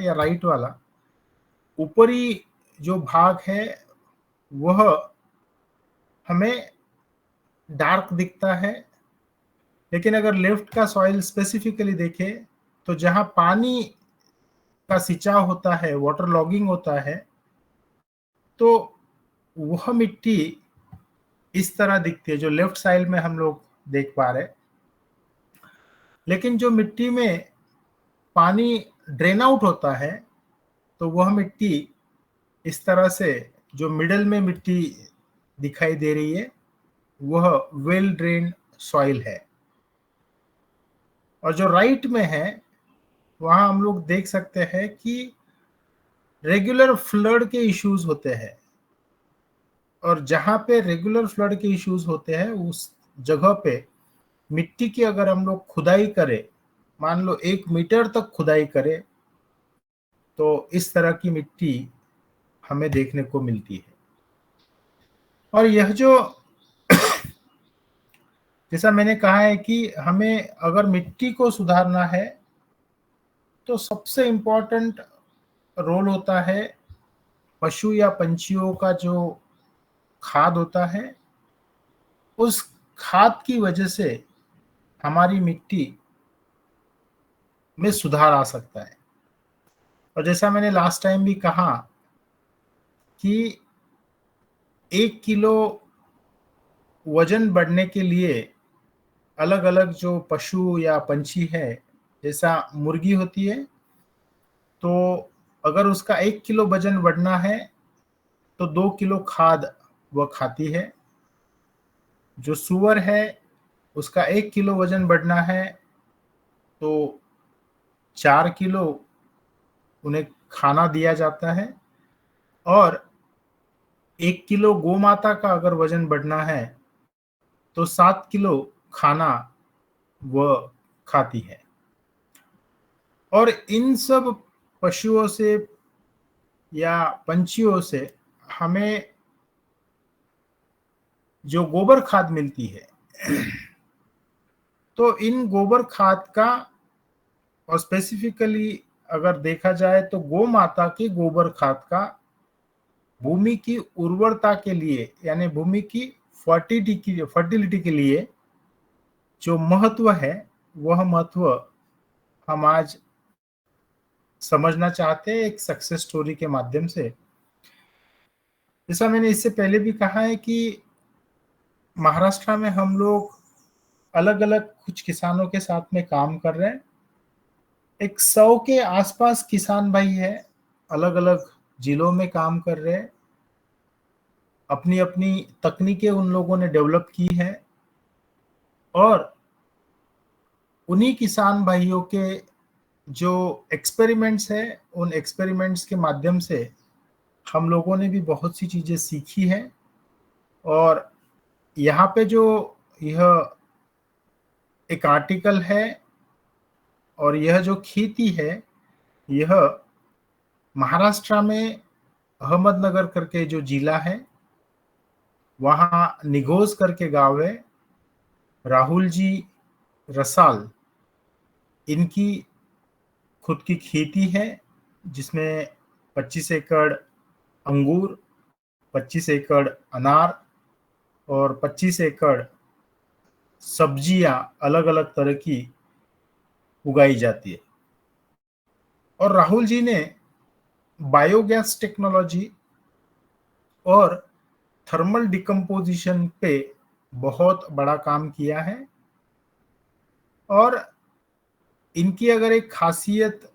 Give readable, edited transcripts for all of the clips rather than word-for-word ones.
या राइट वाला, ऊपरी जो भाग है वह हमें डार्क दिखता है, लेकिन अगर लेफ्ट का सॉइल स्पेसिफिकली देखें तो जहां पानी का सिंचाव होता है, वाटर लॉगिंग होता है, तो वह मिट्टी इस तरह दिखती है जो लेफ्ट साइड में हम लोग देख पा रहे हैं। लेकिन जो मिट्टी में पानी ड्रेन आउट होता है तो वह मिट्टी इस तरह से, जो मिडल में मिट्टी दिखाई दे रही है वह वेल ड्रेन सॉइल है। और जो राइट में है वहां हम लोग देख सकते हैं कि रेगुलर फ्लड के इश्यूज होते हैं, और जहां पे रेगुलर फ्लड के इश्यूज होते हैं उस जगह पे मिट्टी की अगर हम लोग खुदाई करें, मान लो 1 मीटर तक खुदाई करें, तो इस तरह की मिट्टी हमें देखने को मिलती है। और यह जो जैसा मैंने कहा है कि हमें अगर मिट्टी को सुधारना है तो सबसे इम्पोर्टेंट रोल होता है पशु या पंछियों का जो खाद होता है। उस खाद की वजह से हमारी मिट्टी में सुधार आ सकता है। और जैसा मैंने लास्ट टाइम भी कहा कि 1 किलो वजन बढ़ने के लिए अलग अलग जो पशु या पंछी है, जैसा मुर्गी होती है, तो अगर उसका 1 किलो वजन बढ़ना है तो 2 किलो खाद वह खाती है। जो सुअर है उसका 1 किलो वजन बढ़ना है तो 4 किलो उन्हें खाना दिया जाता है। और 1 किलो गौ माता का अगर वजन बढ़ना है तो 7 किलो खाना वह खाती है। और इन सब पशुओं से या पंछियों से हमें जो गोबर खाद मिलती है, तो इन गोबर खाद का, और स्पेसिफिकली अगर देखा जाए तो गौ माता के गोबर खाद का भूमि की उर्वरता के लिए, यानी भूमि की फर्टिलिटी के लिए जो महत्व है, वह महत्व हम आज समझना चाहते हैं एक सक्सेस स्टोरी के माध्यम से। जैसा मैंने इससे पहले भी कहा है कि महाराष्ट्र में हम लोग अलग अलग कुछ किसानों के साथ में काम कर रहे हैं। 100 के आसपास किसान भाई है, अलग अलग जिलों में काम कर रहे हैं। अपनी अपनी तकनीकें उन लोगों ने डेवलप की है, और उन्हीं किसान भाइयों के जो एक्सपेरिमेंट्स है, उन एक्सपेरिमेंट्स के माध्यम से हम लोगों ने भी बहुत सी चीज़ें सीखी हैं। और यहाँ पे जो यह एक आर्टिकल है और यह जो खेती है, यह महाराष्ट्र में अहमदनगर करके जो जिला है, वहाँ निघोज करके गांव है, राहुल जी रसाल, इनकी खुद की खेती है जिसमें 25 एकड़ अंगूर, 25 एकड़ अनार और 25 एकड़ सब्जियां अलग अलग तरह की उगाई जाती है। और राहुल जी ने बायोगैस टेक्नोलॉजी और थर्मल डिकम्पोजिशन पे बहुत बड़ा काम किया है। और इनकी अगर एक खासियत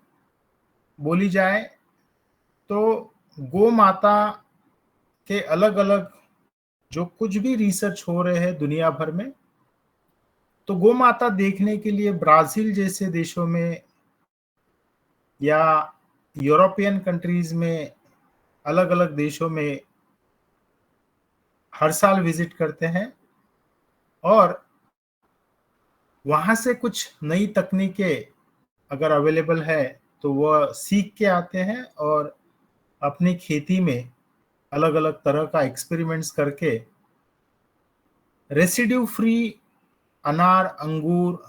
बोली जाए तो गौ माता के अलग अलग जो कुछ भी रिसर्च हो रहे हैं दुनिया भर में, तो गौ माता देखने के लिए ब्राजील जैसे देशों में या यूरोपियन कंट्रीज में, अलग अलग देशों में हर साल विजिट करते हैं। और वहाँ से कुछ नई तकनीकें अगर अवेलेबल है तो वह सीख के आते हैं और अपनी खेती में अलग अलग तरह का एक्सपेरिमेंट्स करके रेसिड्यू फ्री अनार, अंगूर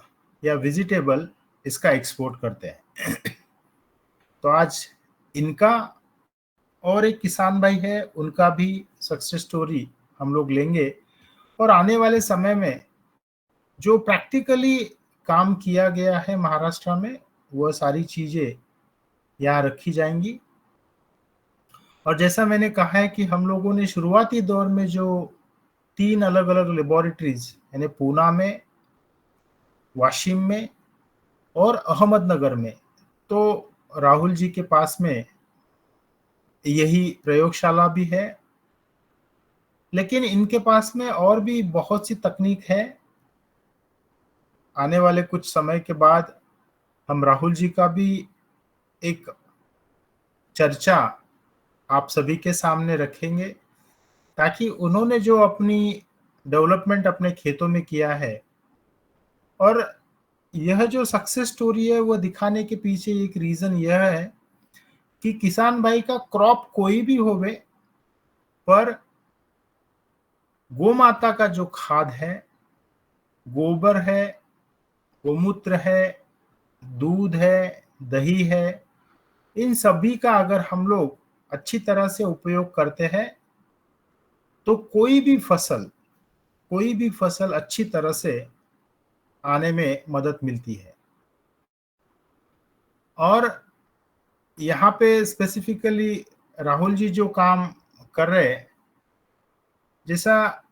या वेजिटेबल इसका एक्सपोर्ट करते हैं। तो आज इनका और एक किसान भाई है, उनका भी सक्सेस स्टोरी हम लोग लेंगे और आने वाले समय में जो प्रैक्टिकली काम किया गया है महाराष्ट्र में, वह सारी चीजें यहाँ रखी जाएंगी। और जैसा मैंने कहा है कि हम लोगों ने शुरुआती दौर में जो 3 अलग-अलग लेबोरेटरीज यानी पूना में, वाशिम में और अहमदनगर में, तो राहुल जी के पास में यही प्रयोगशाला भी है। लेकिन इनके पास में और भी बहुत सी तकनीक है। आने वाले कुछ समय के बाद हम राहुल जी का भी एक चर्चा आप सभी के सामने रखेंगे, ताकि उन्होंने जो अपनी डेवलपमेंट अपने खेतों में किया है और यह जो सक्सेस स्टोरी है वह दिखाने के पीछे एक रीजन यह है कि किसान भाई का क्रॉप कोई भी होवे, पर गोमाता का जो खाद है, गोबर है, गोमूत्र है, दूध है, दही है, इन सभी का अगर हम लोग अच्छी तरह से उपयोग करते हैं तो कोई भी फसल अच्छी तरह से आने में मदद मिलती है। और यहाँ पे स्पेसिफिकली राहुल जी जो काम कर रहे हैं, जैसा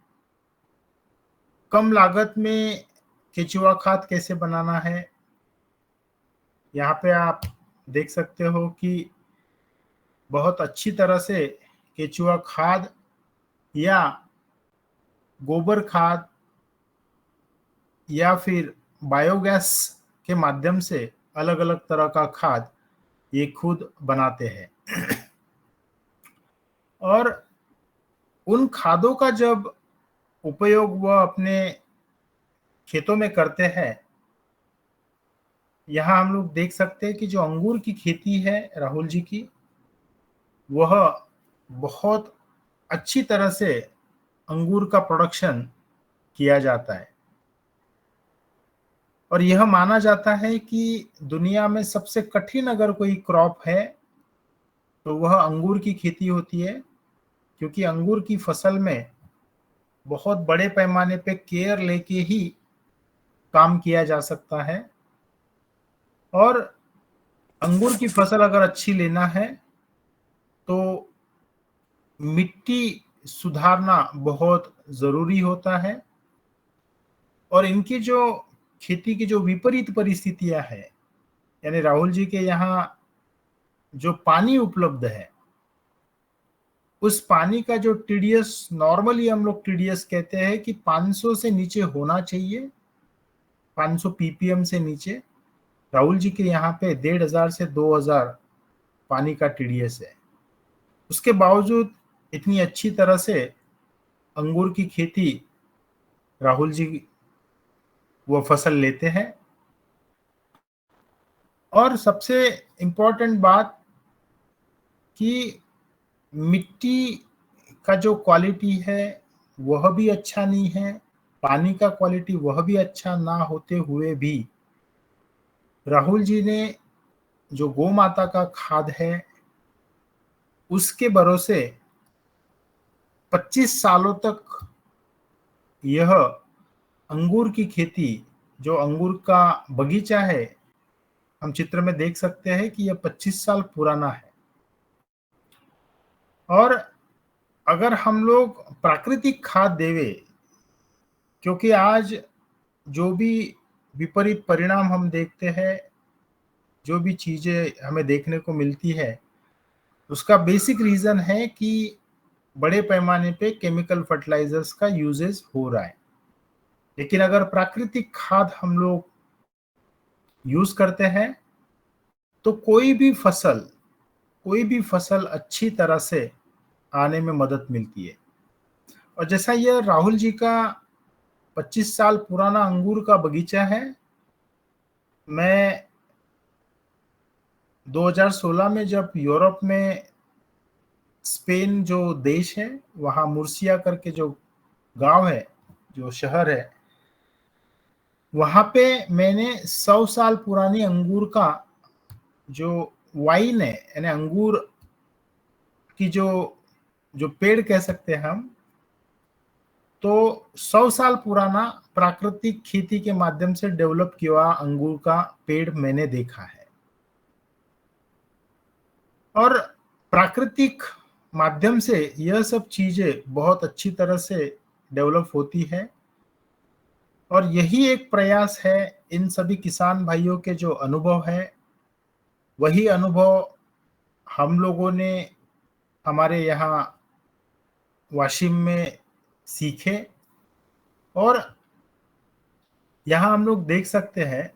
कम लागत में केचुआ खाद कैसे बनाना है, यहाँ पे आप देख सकते हो कि बहुत अच्छी तरह से केचुआ खाद या गोबर खाद या फिर बायोगैस के माध्यम से अलग अलग तरह का खाद ये खुद बनाते हैं। और उन खादों का जब उपयोग वह अपने खेतों में करते हैं, यहाँ हम लोग देख सकते हैं कि जो अंगूर की खेती है राहुल जी की, वह बहुत अच्छी तरह से अंगूर का प्रोडक्शन किया जाता है। और यह माना जाता है कि दुनिया में सबसे कठिन अगर कोई क्रॉप है तो वह अंगूर की खेती होती है, क्योंकि अंगूर की फसल में बहुत बड़े पैमाने पे केयर लेके ही काम किया जा सकता है। और अंगूर की फसल अगर अच्छी लेना है तो मिट्टी सुधारना बहुत जरूरी होता है। और इनकी जो खेती की जो विपरीत परिस्थितियां है, यानी राहुल जी के यहाँ जो पानी उपलब्ध है, उस पानी का जो टीडीएस, नॉर्मली हम लोग टीडीएस कहते हैं कि 500 से नीचे होना चाहिए, 500 पीपीएम से नीचे। राहुल जी के यहाँ पे 1500 से 2000 पानी का टीडीएस है। उसके बावजूद इतनी अच्छी तरह से अंगूर की खेती राहुल जी वो फसल लेते हैं। और सबसे इम्पोर्टेंट बात कि मिट्टी का जो क्वालिटी है वह भी अच्छा नहीं है, पानी का क्वालिटी वह भी अच्छा ना होते हुए भी राहुल जी ने जो गौ माता का खाद है उसके भरोसे 25 सालों तक यह अंगूर की खेती, जो अंगूर का बगीचा है, हम चित्र में देख सकते हैं कि यह 25 साल पुराना है। और अगर हम लोग प्राकृतिक खाद देवे, क्योंकि आज जो भी विपरीत परिणाम हम देखते हैं, जो भी चीजें हमें देखने को मिलती है, उसका बेसिक रीजन है कि बड़े पैमाने पे केमिकल फर्टिलाइजर्स का यूजेस हो रहा है। लेकिन अगर प्राकृतिक खाद हम लोग यूज करते हैं तो कोई भी फसल अच्छी तरह से आने में मदद मिलती है। और जैसा यह राहुल जी का 25 साल पुराना अंगूर का बगीचा है, मैं 2016 में जब यूरोप में स्पेन जो देश है, वहाँ मुर्सिया करके जो गांव है, जो शहर है, वहाँ पे मैंने 100 साल पुरानी अंगूर का जो वाइन है यानी अंगूर की जो जो पेड़ कह सकते हैं हम, तो 100 साल पुराना प्राकृतिक खेती के माध्यम से डेवलप किया हुआ अंगूर का पेड़ मैंने देखा है। और प्राकृतिक माध्यम से यह सब चीजें बहुत अच्छी तरह से डेवलप होती है। और यही एक प्रयास है इन सभी किसान भाइयों के जो अनुभव है, वही अनुभव हम लोगों ने हमारे यहाँ वाशिम में सीखे। और यहाँ हम लोग देख सकते हैं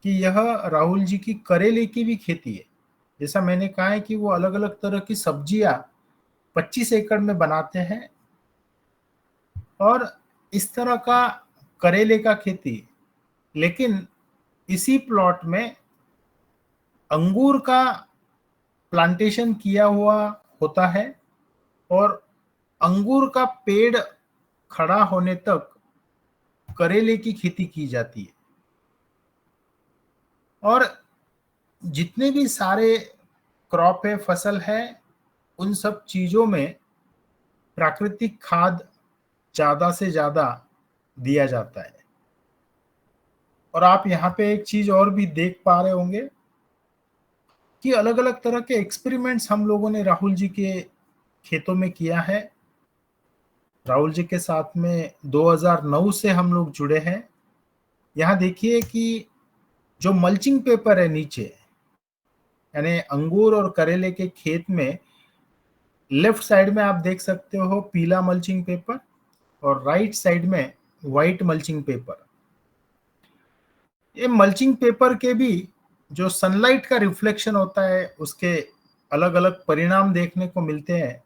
कि यह राहुल जी की करेले की भी खेती है। जैसा मैंने कहा है कि वो अलग अलग तरह की सब्जियां 25 एकड़ में बनाते हैं। और इस तरह का करेले का खेती, लेकिन इसी प्लॉट में अंगूर का प्लांटेशन किया हुआ होता है और अंगूर का पेड़ खड़ा होने तक करेले की खेती की जाती है। और जितने भी सारे क्रॉप है, फसल है, उन सब चीजों में प्राकृतिक खाद ज्यादा से ज्यादा दिया जाता है। और आप यहाँ पे एक चीज और भी देख पा रहे होंगे कि अलग अलग तरह के एक्सपेरिमेंट्स हम लोगों ने राहुल जी के खेतों में किया है। राहुल जी के साथ में 2009 से हम लोग जुड़े हैं। यहाँ देखिए कि जो मल्चिंग पेपर है नीचे, यानी अंगूर और करेले के खेत में लेफ्ट साइड में आप देख सकते हो पीला मल्चिंग पेपर और राइट साइड में व्हाइट मल्चिंग पेपर। ये मल्चिंग पेपर के भी जो सनलाइट का रिफ्लेक्शन होता है, उसके अलग अलग परिणाम देखने को मिलते हैं।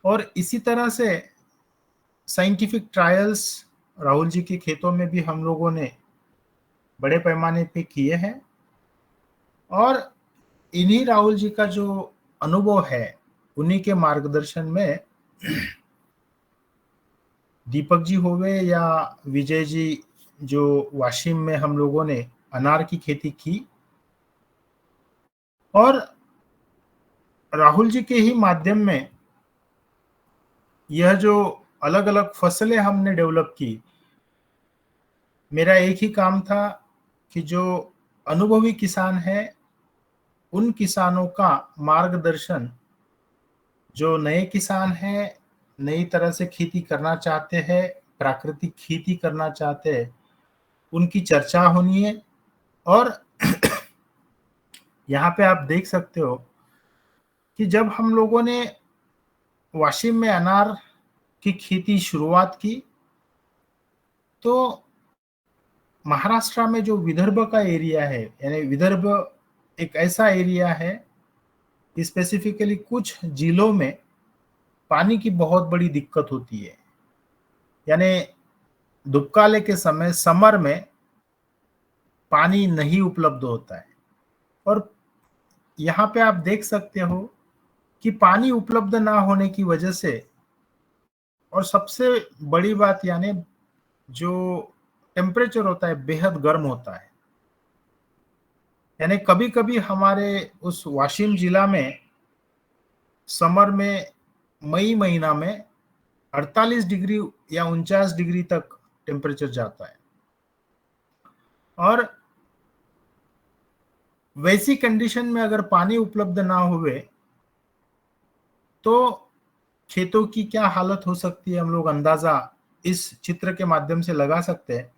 और इसी तरह से साइंटिफिक ट्रायल्स राहुल जी के खेतों में भी हम लोगों ने बड़े पैमाने पे किए हैं। और इन्हीं राहुल जी का जो अनुभव है, उन्हीं के मार्गदर्शन में दीपक जी होवे या विजय जी, जो वाशिम में हम लोगों ने अनार की खेती की, और राहुल जी के ही माध्यम में यह जो अलग अलग फसलें हमने डेवलप की। मेरा एक ही काम था कि जो अनुभवी किसान है, उन किसानों का मार्गदर्शन, जो नए किसान हैं, नई तरह से खेती करना चाहते हैं, प्राकृतिक खेती करना चाहते हैं, उनकी चर्चा होनी है। और यहाँ पे आप देख सकते हो कि जब हम लोगों ने वाशिम में अनार की खेती शुरुआत की, तो महाराष्ट्र में जो विदर्भ का एरिया है, यानी विदर्भ एक ऐसा एरिया है, स्पेसिफिकली कुछ जिलों में पानी की बहुत बड़ी दिक्कत होती है। यानी दुबकाले के समय, समर में पानी नहीं उपलब्ध होता है। और यहाँ पे आप देख सकते हो कि पानी उपलब्ध ना होने की वजह से, और सबसे बड़ी बात यानी जो टेम्परेचर होता है बेहद गर्म होता है। यानी कभी कभी हमारे उस वाशिम जिला में समर में, मई महीना में 48 डिग्री या 49 डिग्री तक टेम्परेचर जाता है। और वैसी कंडीशन में अगर पानी उपलब्ध ना हुए तो खेतों की क्या हालत हो सकती है, हम लोग अंदाजा इस चित्र के माध्यम से लगा सकते हैं।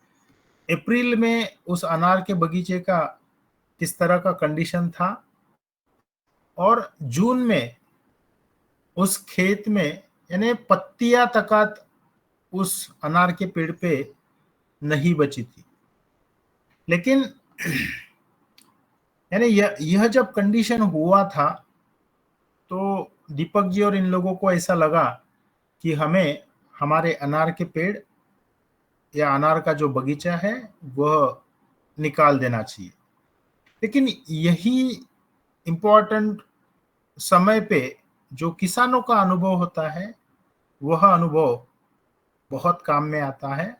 अप्रैल में उस अनार के बगीचे का किस तरह का कंडीशन था, और जून में उस खेत में यानी पत्तियां तक उस अनार के पेड़ पे नहीं बची थी। लेकिन यानी यह जब कंडीशन हुआ था, तो दीपक जी और इन लोगों को ऐसा लगा कि हमें हमारे अनार के पेड़ या अनार का जो बगीचा है वह निकाल देना चाहिए। लेकिन यही इम्पोर्टेंट समय पे जो किसानों का अनुभव होता है, वह अनुभव बहुत काम में आता है।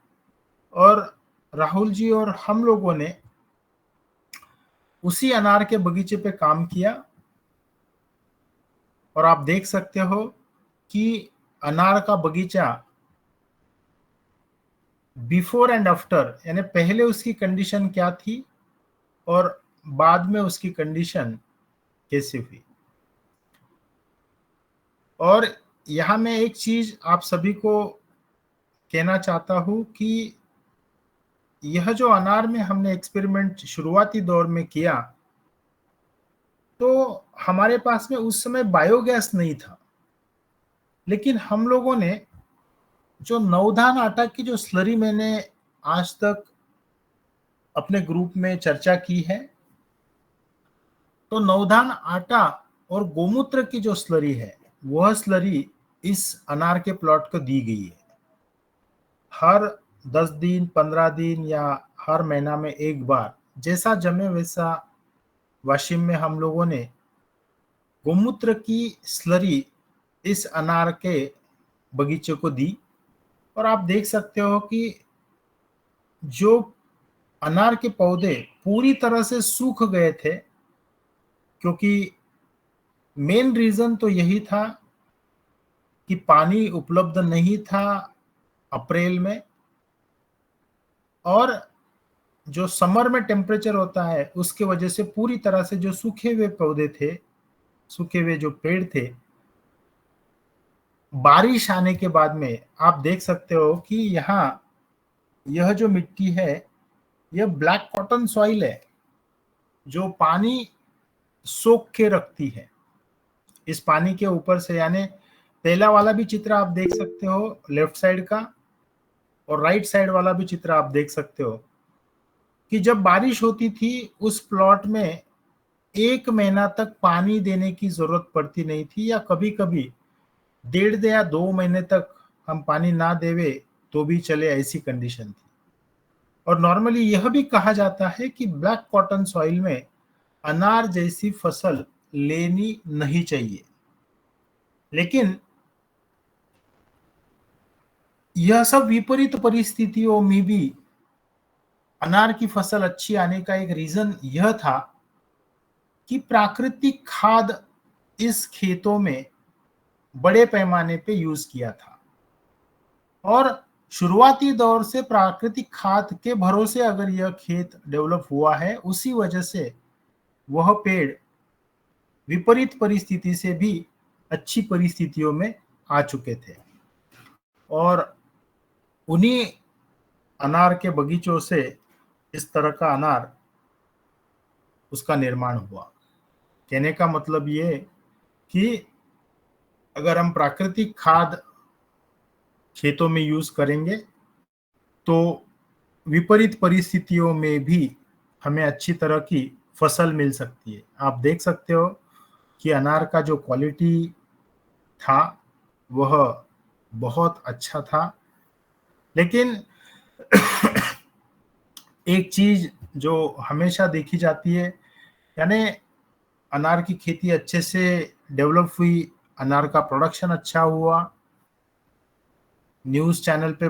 और राहुल जी और हम लोगों ने उसी अनार के बगीचे पे काम किया और आप देख सकते हो कि अनार का बगीचा बिफोर एंड आफ्टर, यानी पहले उसकी कंडीशन क्या थी और बाद में उसकी कंडीशन कैसी हुई। और यहां मैं एक चीज आप सभी को कहना चाहता हूं कि यह जो अनार में हमने एक्सपेरिमेंट शुरुआती दौर में किया, तो हमारे पास में उस समय बायोगैस नहीं था, लेकिन हम लोगों ने जो नवधान आटा की जो स्लरी मैंने आज तक अपने ग्रुप में चर्चा की है, तो नवधान आटा और गोमूत्र की जो स्लरी है, वह स्लरी इस अनार के प्लॉट को दी गई है। हर 10 दिन 15 दिन या हर महीना में एक बार जैसा जमे वैसा वाशिम में हम लोगों ने गोमूत्र की स्लरी इस अनार के बगीचे को दी। और आप देख सकते हो कि जो अनार के पौधे पूरी तरह से सूख गए थे, क्योंकि मेन रीजन तो यही था कि पानी उपलब्ध नहीं था अप्रैल में, और जो समर में टेम्परेचर होता है उसके वजह से पूरी तरह से जो सूखे हुए पौधे थे, सूखे हुए जो पेड़ थे, बारिश आने के बाद में आप देख सकते हो कि यहाँ यह जो मिट्टी है यह ब्लैक कॉटन सॉइल है जो पानी सोख के रखती है। इस पानी के ऊपर से, यानी पहला वाला भी चित्र आप देख सकते हो लेफ्ट साइड का, और राइट साइड वाला भी चित्र आप देख सकते हो कि जब बारिश होती थी उस प्लॉट में 1 महीना तक पानी देने की जरूरत पड़ती नहीं थी, या कभी कभी 1.5 या 2 महीने तक हम पानी ना देवे तो भी चले, ऐसी कंडीशन थी। और नॉर्मली यह भी कहा जाता है कि ब्लैक कॉटन सॉइल में अनार जैसी फसल लेनी नहीं चाहिए, लेकिन यह सब विपरीत परिस्थितियों में भी अनार की फसल अच्छी आने का एक रीजन यह था कि प्राकृतिक खाद इस खेतों में बड़े पैमाने पे यूज किया था, और शुरुआती दौर से प्राकृतिक खाद के भरोसे अगर यह खेत डेवलप हुआ है, उसी वजह से वह पेड़ विपरीत परिस्थिति से भी अच्छी परिस्थितियों में आ चुके थे, और उन्हीं अनार के बगीचों से इस तरह का अनार उसका निर्माण हुआ। कहने का मतलब ये कि अगर हम प्राकृतिक खाद खेतों में यूज करेंगे तो विपरीत परिस्थितियों में भी हमें अच्छी तरह की फसल मिल सकती है। आप देख सकते हो कि अनार का जो क्वालिटी था वह बहुत अच्छा था, लेकिन एक चीज जो हमेशा देखी जाती है, यानी अनार की खेती अच्छे से डेवलप हुई, अनार का प्रोडक्शन अच्छा हुआ, न्यूज़ चैनल पे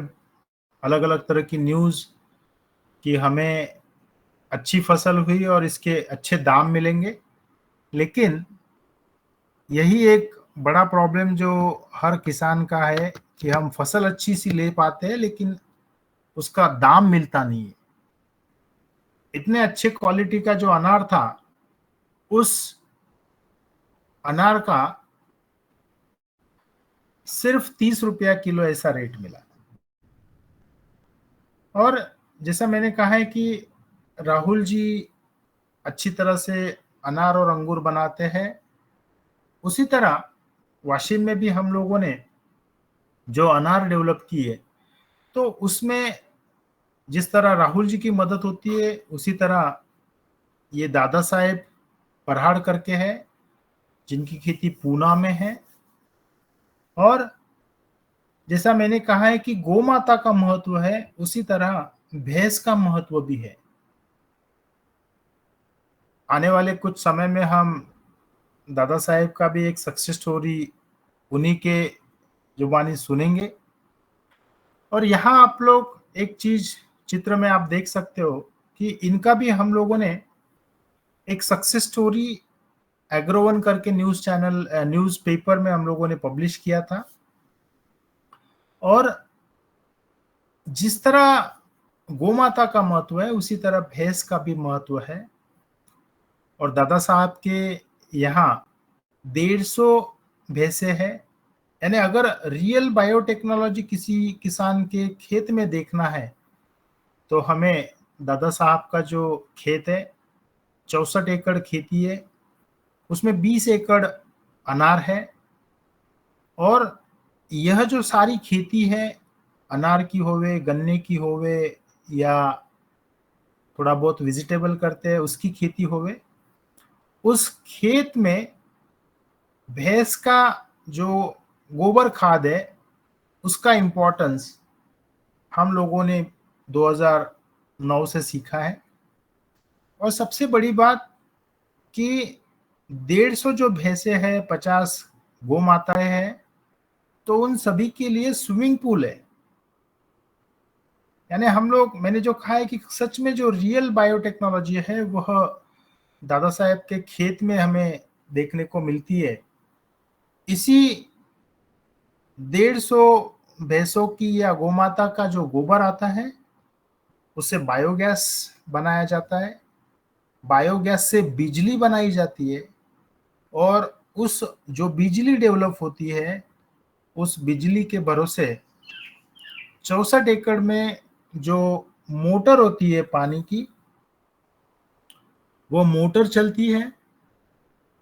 अलग अलग तरह की न्यूज़ कि हमें अच्छी फसल हुई और इसके अच्छे दाम मिलेंगे, लेकिन यही एक बड़ा प्रॉब्लम जो हर किसान का है कि हम फसल अच्छी सी ले पाते हैं लेकिन उसका दाम मिलता नहीं है। इतने अच्छे क्वालिटी का जो अनार था, उस अनार का सिर्फ 30 रुपया किलो ऐसा रेट मिला। और जैसा मैंने कहा है कि राहुल जी अच्छी तरह से अनार और अंगूर बनाते हैं, उसी तरह वाशिम में भी हम लोगों ने जो अनार डेवलप की है, तो उसमें जिस तरह राहुल जी की मदद होती है उसी तरह ये दादा साहेब पराड़ करके है जिनकी खेती पूना में है। और जैसा मैंने कहा है कि गौ माता का महत्व है, उसी तरह भैंस का महत्व भी है। आने वाले कुछ समय में हम दादा साहेब का भी एक सक्सेस स्टोरी उन्हीं के जुबानी सुनेंगे। और यहाँ आप लोग एक चीज चित्र में आप देख सकते हो कि इनका भी हम लोगों ने एक सक्सेस स्टोरी एग्रोवन करके न्यूज चैनल न्यूज पेपर में हम लोगों ने पब्लिश किया था। और जिस तरह गोमाता का महत्व है उसी तरह भैंस का भी महत्व है। और दादा साहब के यहाँ 150 भैंसे हैं। यानी अगर रियल बायोटेक्नोलॉजी किसी किसान के खेत में देखना है तो हमें दादा साहब का जो खेत है 64 एकड़ खेती है, उसमें 20 एकड़ अनार है। और यह जो सारी खेती है, अनार की होवे, गन्ने की होवे, या थोड़ा बहुत वेजिटेबल करते हैं उसकी खेती होवे, उस खेत में भैंस का जो गोबर खाद है उसका इम्पोर्टेंस हम लोगों ने 2009 से सीखा है। और सबसे बड़ी बात कि 150 जो भैंसे हैं, 50 गौ माताएं हैं, तो उन सभी के लिए स्विमिंग पूल है। यानी हम लोग, मैंने जो कहा है कि सच में जो रियल बायोटेक्नोलॉजी है वह दादा साहेब के खेत में हमें देखने को मिलती है। इसी 150 भैंसों की या गोमाता का जो गोबर आता है उससे बायोगैस बनाया जाता है, बायोगैस से बिजली बनाई जाती है। और उस जो बिजली डेवलप होती है उस बिजली के भरोसे 64 एकड़ में जो मोटर होती है पानी की, वो मोटर चलती है।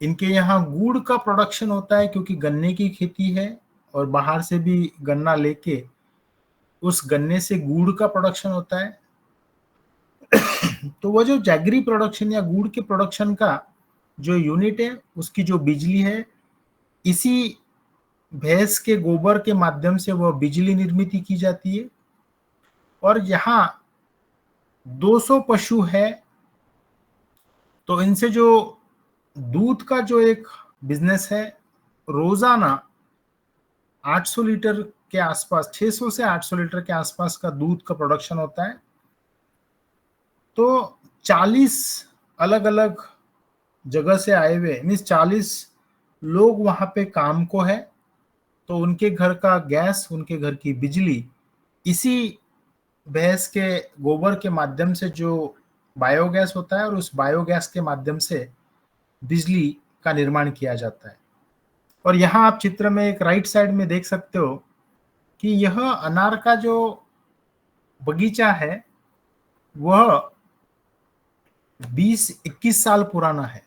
इनके यहाँ गुड़ का प्रोडक्शन होता है क्योंकि गन्ने की खेती है और बाहर से भी गन्ना लेके उस गन्ने से गुड़ का प्रोडक्शन होता है। तो वो जो जैगरी प्रोडक्शन या गुड़ के प्रोडक्शन का जो यूनिट है उसकी जो बिजली है, इसी भैंस के गोबर के माध्यम से वह बिजली निर्मित की जाती है। और यहाँ 200 पशु है, तो इनसे जो दूध का जो एक बिजनेस है, रोजाना 800 लीटर के आसपास, 600 से 800 लीटर के आसपास का दूध का प्रोडक्शन होता है। तो 40 अलग अलग जगह से आए हुए मीन्स 40 लोग वहां पे काम को है, तो उनके घर का गैस, उनके घर की बिजली इसी भैंस के गोबर के माध्यम से जो बायोगैस होता है और उस बायोगैस के माध्यम से बिजली का निर्माण किया जाता है। और यहाँ आप चित्र में एक राइट साइड में देख सकते हो कि यह अनार का जो बगीचा है वह 20-21 साल पुराना है।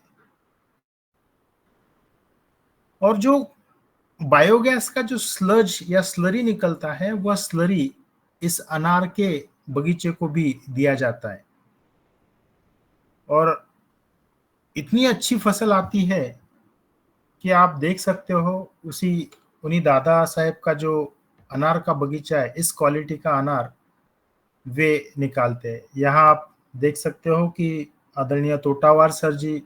और जो बायोगैस का जो स्लज या स्लरी निकलता है वह स्लरी इस अनार के बगीचे को भी दिया जाता है। और इतनी अच्छी फसल आती है कि आप देख सकते हो उन्हीं दादा साहेब का जो अनार का बगीचा है, इस क्वालिटी का अनार वे निकालते हैं। यहाँ आप देख सकते हो कि आदरणीय तोटावार सर जी,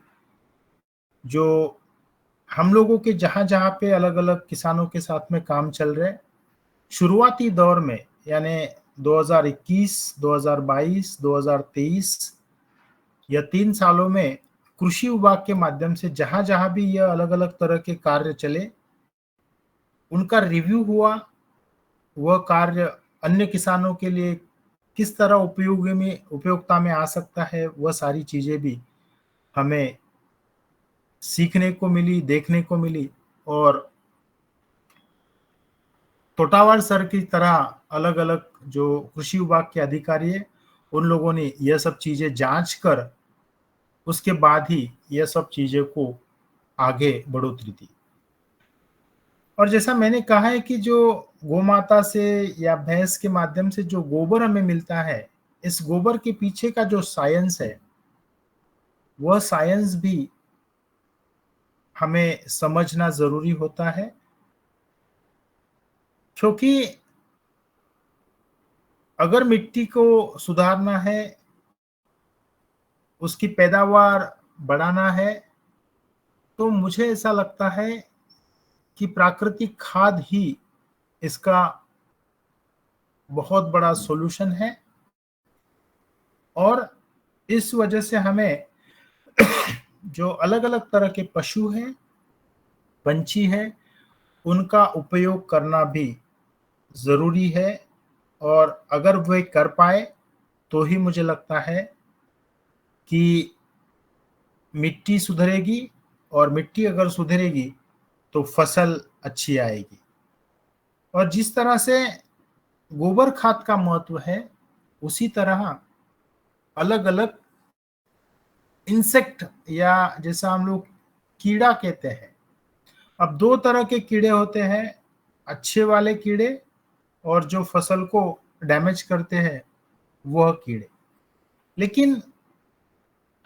जो हम लोगों के जहाँ जहाँ पे अलग अलग किसानों के साथ में काम चल रहे, शुरुआती दौर में यानी 2021, 2022, 2023 या 3 सालों में कृषि विभाग के माध्यम से जहां जहां भी यह अलग अलग तरह के कार्य चले, उनका रिव्यू हुआ। वह कार्य अन्य किसानों के लिए किस तरह उपयोगिता में आ सकता है, वह सारी चीजें भी हमें सीखने को मिली, देखने को मिली। और तोटावार सर की तरह अलग अलग जो कृषि विभाग के अधिकारी है, उन लोगों ने यह सब चीजें जांच कर उसके बाद ही यह सब चीजें को आगे बढ़ोतरी दी। और जैसा मैंने कहा है कि जो गोमाता से या भैंस के माध्यम से जो गोबर हमें मिलता है, इस गोबर के पीछे का जो साइंस है वह साइंस भी हमें समझना जरूरी होता है। क्योंकि अगर मिट्टी को सुधारना है, उसकी पैदावार बढ़ाना है, तो मुझे ऐसा लगता है कि प्राकृतिक खाद ही इसका बहुत बड़ा सॉल्यूशन है। और इस वजह से हमें जो अलग अलग तरह के पशु हैं, पंछी हैं, उनका उपयोग करना भी ज़रूरी है। और अगर वे कर पाए तो ही मुझे लगता है कि मिट्टी सुधरेगी, और मिट्टी अगर सुधरेगी तो फसल अच्छी आएगी। और जिस तरह से गोबर खाद का महत्व है, उसी तरह अलग अलग इंसेक्ट, या जैसा हम लोग कीड़ा कहते हैं, अब दो तरह के कीड़े होते हैं, अच्छे वाले कीड़े और जो फसल को डैमेज करते हैं वह कीड़े। लेकिन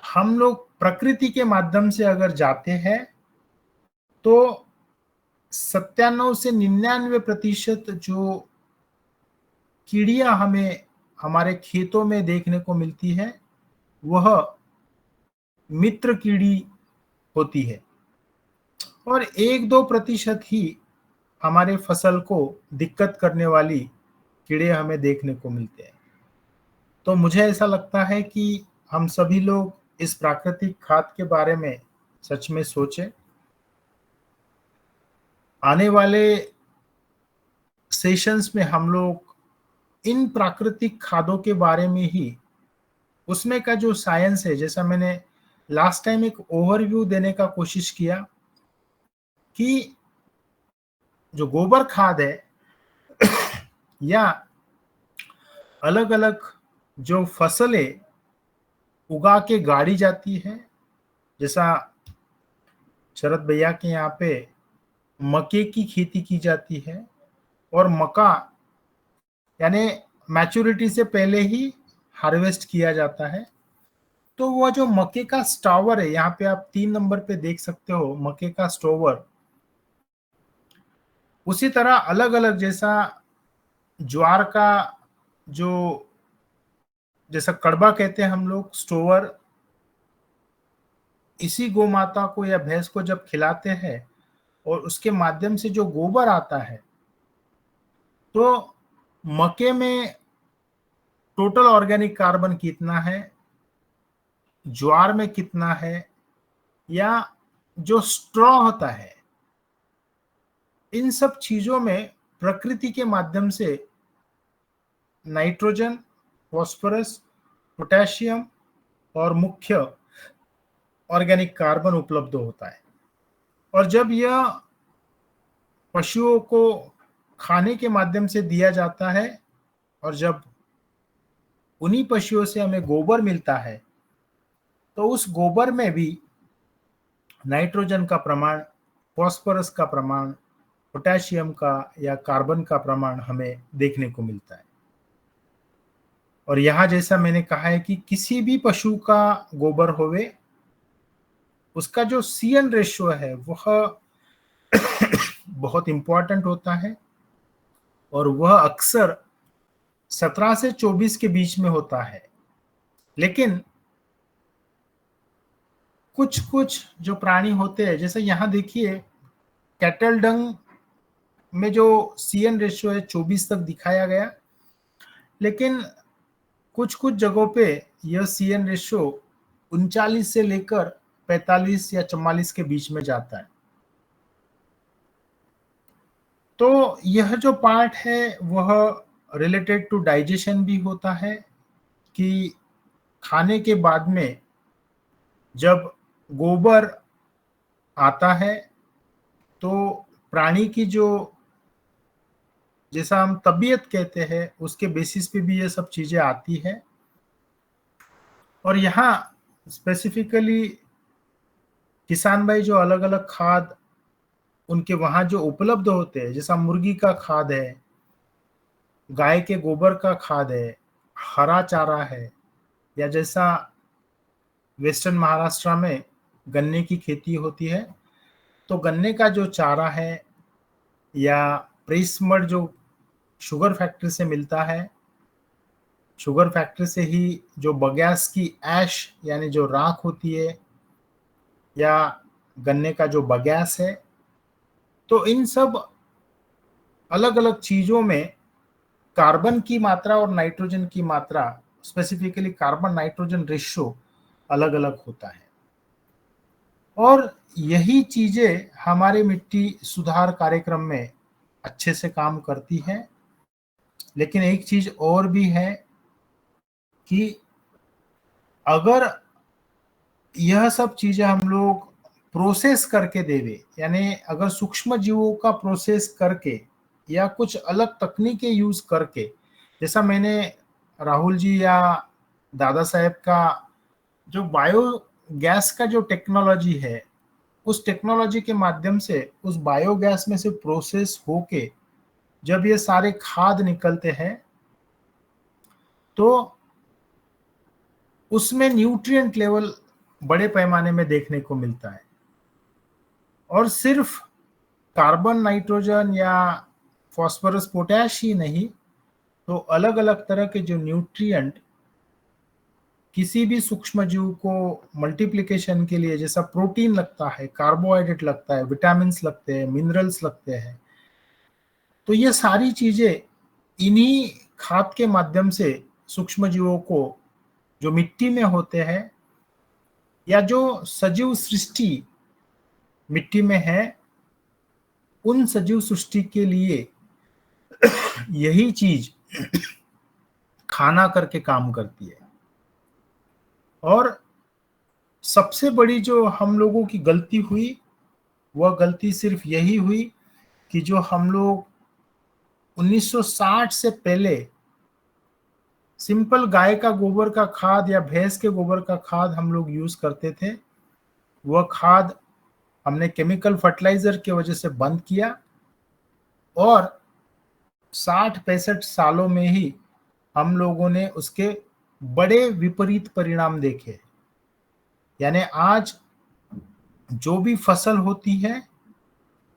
हम लोग प्रकृति के माध्यम से अगर जाते हैं तो 97 से 99% जो कीड़ियां हमें हमारे खेतों में देखने को मिलती है वह मित्र कीड़ी होती है, और 1-2% ही हमारे फसल को दिक्कत करने वाली कीड़े हमें देखने को मिलते हैं। तो मुझे ऐसा लगता है कि हम सभी लोग इस प्राकृतिक खाद के बारे में सच में सोचें। आने वाले सेशंस में हम लोग इन प्राकृतिक खादों के बारे में ही, उसमें का जो साइंस है, जैसा मैंने लास्ट टाइम एक ओवरव्यू देने का कोशिश किया कि जो गोबर खाद है या अलग अलग जो फसलें उगा के गाड़ी जाती है, जैसा शरद भैया के यहाँ पे मक्के की खेती की जाती है, और मक्का यानी मैच्योरिटी से पहले ही हार्वेस्ट किया जाता है। तो वह जो मक्के का स्टॉवर है, यहाँ पे आप 3 नंबर पे देख सकते हो मक्के का स्टोवर, उसी तरह अलग अलग, जैसा ज्वार का जो, जैसा कड़बा कहते हैं हम लोग, स्टोवर, इसी गौ माता को या भैंस को जब खिलाते हैं और उसके माध्यम से जो गोबर आता है, तो मक्के में टोटल ऑर्गेनिक कार्बन कितना है, ज्वार में कितना है, या जो स्ट्रॉ होता है, इन सब चीजों में प्रकृति के माध्यम से नाइट्रोजन, फॉस्फोरस, पोटेशियम और मुख्य ऑर्गेनिक कार्बन उपलब्ध होता है। और जब यह पशुओं को खाने के माध्यम से दिया जाता है, और जब उन्हीं पशुओं से हमें गोबर मिलता है, तो उस गोबर में भी नाइट्रोजन का प्रमाण, फॉस्फोरस का प्रमाण, पोटेशियम का या कार्बन का प्रमाण हमें देखने को मिलता है। और यहाँ जैसा मैंने कहा है कि किसी भी पशु का गोबर होवे, उसका जो CN रेशियो है वह बहुत इंपॉर्टेंट होता है, और वह अक्सर 17 से 24 के बीच में होता है। लेकिन कुछ कुछ जो प्राणी होते हैं, जैसे यहाँ देखिए कैटल डंग में जो CN रेशियो है 24 तक दिखाया गया, लेकिन कुछ कुछ जगहों पे यह CN रेशियो 39 से लेकर 45 या 44 के बीच में जाता है। तो यह जो पार्ट है वह रिलेटेड टू डाइजेशन भी होता है, कि खाने के बाद में जब गोबर आता है तो प्राणी की जो, जैसा हम तबीयत कहते हैं, उसके बेसिस पे भी ये सब चीजें आती है। और यहाँ स्पेसिफिकली किसान भाई जो अलग अलग खाद उनके वहाँ जो उपलब्ध होते हैं, जैसा मुर्गी का खाद है, गाय के गोबर का खाद है, हरा चारा है, या जैसा वेस्टर्न महाराष्ट्र में गन्ने की खेती होती है, तो गन्ने का जो चारा है, या प्रेसमड जो शुगर फैक्ट्री से मिलता है, शुगर फैक्ट्री से ही जो बगैस की ऐश यानी जो राख होती है, या गन्ने का जो बगैस है, तो इन सब अलग अलग चीजों में कार्बन की मात्रा और नाइट्रोजन की मात्रा, स्पेसिफिकली कार्बन नाइट्रोजन रेशियो अलग अलग होता है। और यही चीजें हमारे मिट्टी सुधार कार्यक्रम में अच्छे से काम करती है। लेकिन एक चीज और भी है कि अगर यह सब चीजें हम लोग प्रोसेस करके देवे, यानी अगर सूक्ष्म जीवों का प्रोसेस करके या कुछ अलग तकनीकें यूज करके, जैसा मैंने राहुल जी या दादा साहेब का जो बायो गैस का जो टेक्नोलॉजी है, उस टेक्नोलॉजी के माध्यम से उस बायोगैस में से प्रोसेस होके जब ये सारे खाद निकलते हैं तो उसमें न्यूट्रिएंट लेवल बड़े पैमाने में देखने को मिलता है। और सिर्फ कार्बन, नाइट्रोजन या फास्फोरस, पोटैश ही नहीं, तो अलग अलग तरह के जो न्यूट्रिएंट किसी भी सूक्ष्म जीव को मल्टीप्लिकेशन के लिए, जैसा प्रोटीन लगता है, कार्बोहाइड्रेट लगता है, विटामिन लगते हैं, मिनरल्स लगते हैं, तो ये सारी चीजें इन्हीं खाद के माध्यम से सूक्ष्म जीवों को जो मिट्टी में होते हैं या जो सजीव सृष्टि मिट्टी में है, उन सजीव सृष्टि के लिए यही चीज खाना करके काम करती है। और सबसे बड़ी जो हम लोगों की गलती हुई, वह गलती सिर्फ यही हुई कि जो हम लोग 1960 से पहले सिंपल गाय का गोबर का खाद या भैंस के गोबर का खाद हम लोग यूज करते थे, वह खाद हमने केमिकल फर्टिलाइजर की वजह से बंद किया और 60-65 सालों में ही हम लोगों ने उसके बड़े विपरीत परिणाम देखे। यानी आज जो भी फसल होती है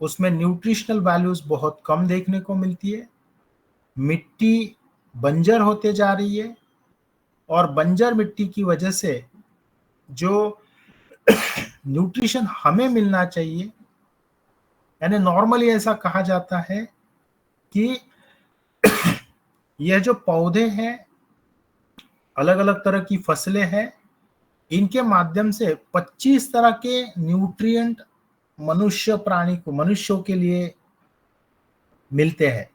उसमें न्यूट्रिशनल वैल्यूज बहुत कम देखने को मिलती है, मिट्टी बंजर होते जा रही है और बंजर मिट्टी की वजह से जो न्यूट्रिशन हमें मिलना चाहिए, यानी नॉर्मली ऐसा कहा जाता है कि यह जो पौधे हैं, अलग अलग तरह की फसलें हैं, इनके माध्यम से 25 तरह के न्यूट्रिएंट मनुष्यों के लिए मिलते हैं।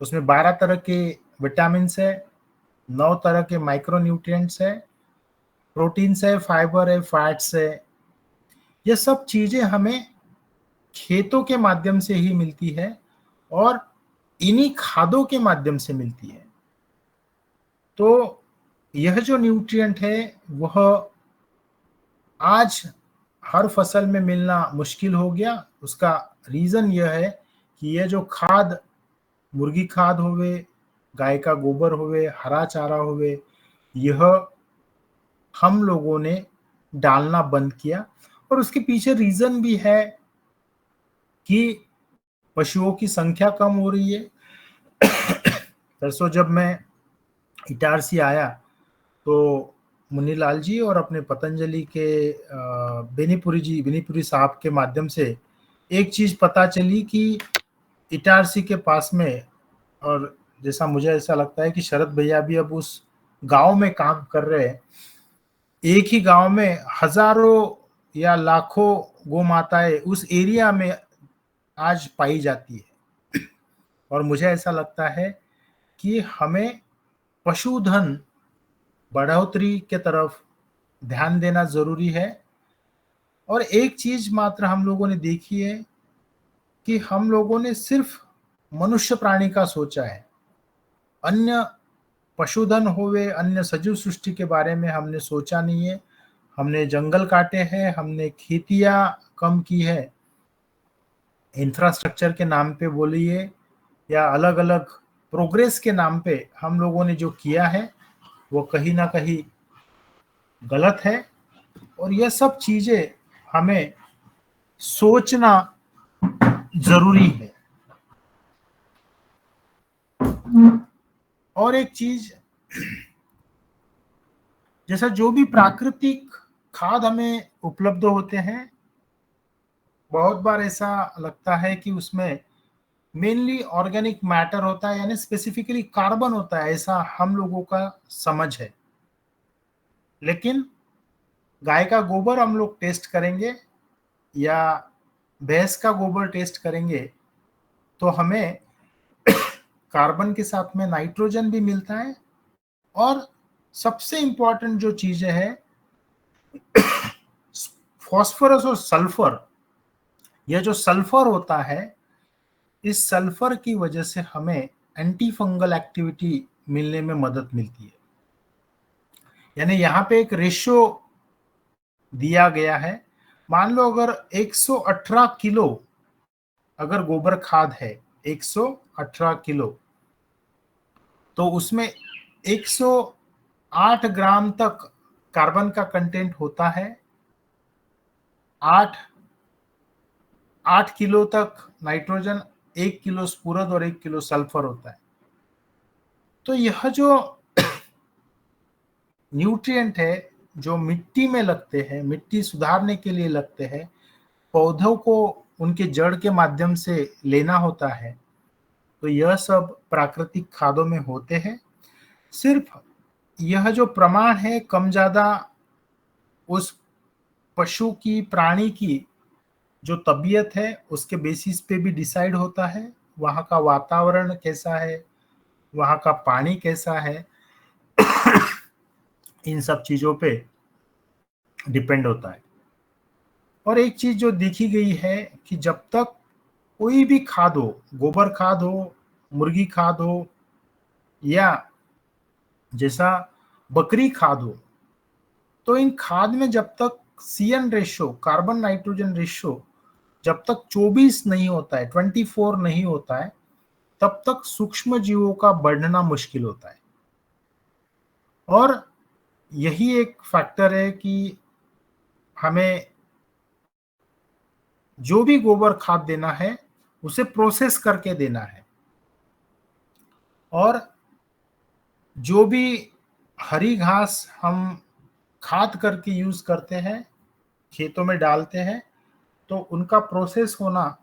उसमें 12 तरह के विटामिन है, 9 तरह के माइक्रो न्यूट्रिएंट्स है, प्रोटीन्स है, फाइबर है, फैट्स है। ये सब चीजें हमें खेतों के माध्यम से ही मिलती है और इन्हीं खादों के माध्यम से मिलती है। तो यह जो न्यूट्रिएंट है वह आज हर फसल में मिलना मुश्किल हो गया। उसका रीजन यह है कि यह जो खाद, मुर्गी खाद होवे, गाय का गोबर होवे, हरा चारा होवे, यह हम लोगों ने डालना बंद किया। और उसके पीछे रीजन भी है कि पशुओं की संख्या कम हो रही है। परसों जब मैं इटारसी आया तो मुनीलाल जी और अपने पतंजलि के बेनीपुरी साहब के माध्यम से एक चीज पता चली कि इटारसी के पास में, और जैसा मुझे ऐसा लगता है कि शरद भैया भी अब उस गांव में काम कर रहे हैं, एक ही गांव में हजारों या लाखों गौ माताएं उस एरिया में आज पाई जाती है। और मुझे ऐसा लगता है कि हमें पशुधन बढ़ोतरी के तरफ ध्यान देना जरूरी है। और एक चीज मात्र हम लोगों ने देखी है कि हम लोगों ने सिर्फ मनुष्य प्राणी का सोचा है, अन्य पशुधन होवे, अन्य सजीव सृष्टि के बारे में हमने सोचा नहीं है। हमने जंगल काटे हैं, हमने खेतियां कम की है, इंफ्रास्ट्रक्चर के नाम पे बोलिए या अलग अलग प्रोग्रेस के नाम पे हम लोगों ने जो किया है वो कहीं ना कहीं गलत है। और यह सब चीजें हमें सोचना जरूरी है। और एक चीज, जैसा जो भी प्राकृतिक खाद हमें उपलब्ध होते हैं, बहुत बार ऐसा लगता है कि उसमें मेनली ऑर्गेनिक मैटर होता है, यानी स्पेसिफिकली कार्बन होता है, ऐसा हम लोगों का समझ है। लेकिन गाय का गोबर हम लोग टेस्ट करेंगे या भैंस का गोबर टेस्ट करेंगे तो हमें कार्बन के साथ में नाइट्रोजन भी मिलता है, और सबसे इंपॉर्टेंट जो चीजें है फास्फोरस और सल्फर। यह जो सल्फर होता है, इस सल्फर की वजह से हमें एंटी फंगल एक्टिविटी मिलने में मदद मिलती है। यानी यहाँ पे एक रेशियो दिया गया है। मान लो अगर 118 किलो अगर गोबर खाद है, 118 किलो, तो उसमें 108 ग्राम तक कार्बन का कंटेंट होता है, 8 किलो तक नाइट्रोजन, 1 किलो स्फुरद और 1 किलो सल्फर होता है। तो यह जो न्यूट्रिएंट है जो मिट्टी में लगते हैं, मिट्टी सुधारने के लिए लगते हैं, पौधों को उनके जड़ के माध्यम से लेना होता है, तो यह सब प्राकृतिक खादों में होते हैं। सिर्फ यह जो प्रमाण है कम ज्यादा उस पशु की, प्राणी की जो तबीयत है उसके बेसिस पे भी डिसाइड होता है। वहाँ का वातावरण कैसा है, वहाँ का पानी कैसा है, इन सब चीजों पे डिपेंड होता है। और एक चीज जो देखी गई है कि जब तक कोई भी खाद हो, गोबर खाद हो, मुर्गी खाद हो, या जैसा बकरी खाद हो, तो इन खाद में जब तक CN ratio, carbon nitrogen ratio जब तक 24 नहीं होता है, 24 नहीं होता है, तब तक सूक्ष्म जीवों का बढ़ना मुश्किल होता है। और यही एक फैक्टर है कि हमें जो भी गोबर खाद देना है उसे प्रोसेस करके देना है, और जो भी हरी घास हम खाद करके यूज करते हैं, खेतों में डालते हैं, तो उनका प्रोसेस होना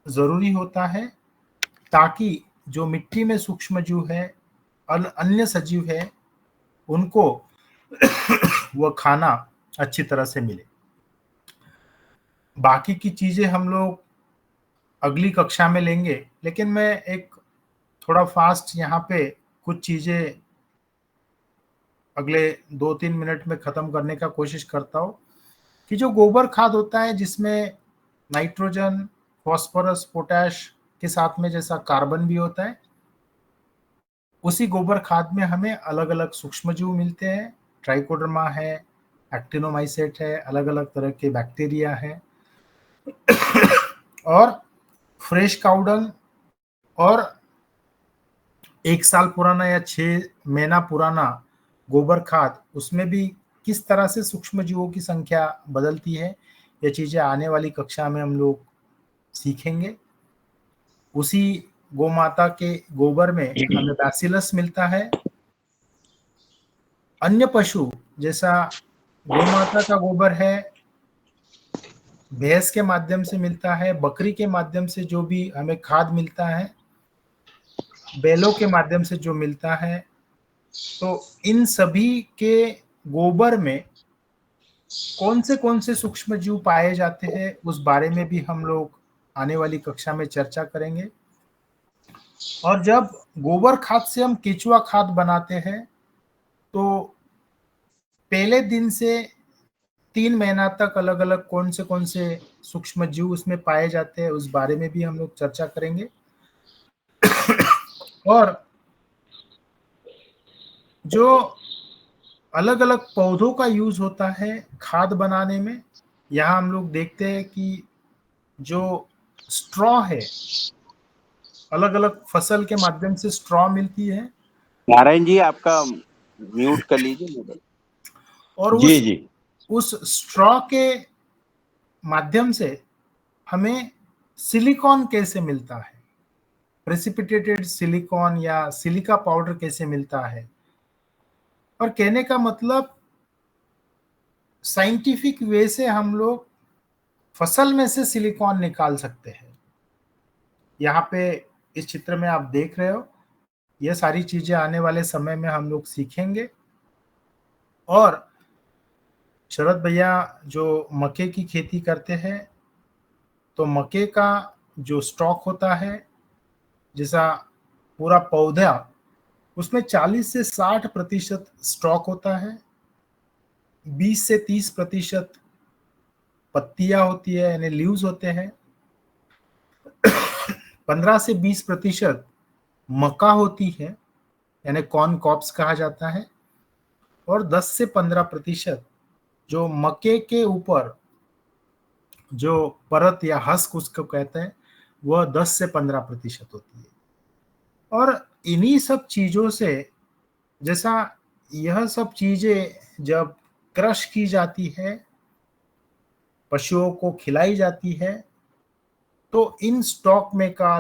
जरूरी होता है, ताकि जो मिट्टी में सूक्ष्म जीव है, अन्य सजीव है, उनको वह खाना अच्छी तरह से मिले। बाकी की चीजें हम लोग अगली कक्षा में लेंगे, लेकिन मैं एक थोड़ा फास्ट यहाँ पे कुछ चीजें अगले 2-3 मिनट में खत्म करने का कोशिश करता हूँ। कि जो गोबर खाद होता है जिसमें नाइट्रोजन, फास्फोरस, पोटैश के साथ में जैसा कार्बन भी होता है, उसी गोबर खाद में हमें अलग अलग सूक्ष्म जीव मिलते हैं। ट्राइकोडर्मा है, एक्टिनोमाइसेट है, अलग अलग तरह के बैक्टीरिया है, और फ्रेश काउडंग, और 1 साल पुराना या 6 महीना पुराना गोबर खाद, उसमें भी किस तरह से सूक्ष्म जीवों की संख्या बदलती है, ये चीजें आने वाली कक्षा में हम लोग सीखेंगे। उसी गोमाता के गोबर में हमें बैसिलस मिलता है। अन्य पशु जैसा गोमाता का गोबर है, भैंस के माध्यम से मिलता है, बकरी के माध्यम से जो भी हमें खाद मिलता है, बैलों के माध्यम से जो मिलता है, तो इन सभी के गोबर में कौन से सूक्ष्म जीव पाए जाते हैं, उस बारे में भी हम लोग आने वाली कक्षा में चर्चा करेंगे। और जब गोबर खाद से हम केचुआ खाद बनाते हैं, तो पहले दिन से 3 महीना तक अलग अलग कौन से सूक्ष्म जीव उसमें पाए जाते हैं, उस बारे में भी हम लोग चर्चा करेंगे। और जो अलग अलग पौधों का यूज होता है खाद बनाने में, यहाँ हम लोग देखते हैं कि जो स्ट्रॉ है, अलग अलग फसल के माध्यम से स्ट्रॉ मिलती है। नारायण जी आपका म्यूट कर लीजिए। और उस स्ट्रॉ के माध्यम से हमें सिलिकॉन कैसे मिलता है, प्रेसिपिटेटेड सिलिकॉन या सिलिका पाउडर कैसे मिलता है। और कहने का मतलब साइंटिफिक वे से हम लोग फसल में से सिलिकॉन निकाल सकते हैं। यहाँ पे इस चित्र में आप देख रहे हो, ये सारी चीजें आने वाले समय में हम लोग सीखेंगे। और शरद भैया जो मक्के की खेती करते हैं, तो मक्के का जो स्टॉक होता है, जैसा पूरा पौधा, उसमें 40 से 60% स्टॉक होता है, 20 से 30% पत्तियां होती है यानी लीव्स होते हैं, 15 से 20% मक्का होती है यानी कॉर्न कॉप्स कहा जाता है, और 10 से 15% जो मक्के के ऊपर जो परत या हस्क उसको कहते हैं, वह 10 से 15% होती है। और इन्हीं सब चीजों से, जैसा यह सब चीजें जब क्रश की जाती है, पशुओं को खिलाई जाती है, तो इन स्टॉक में का,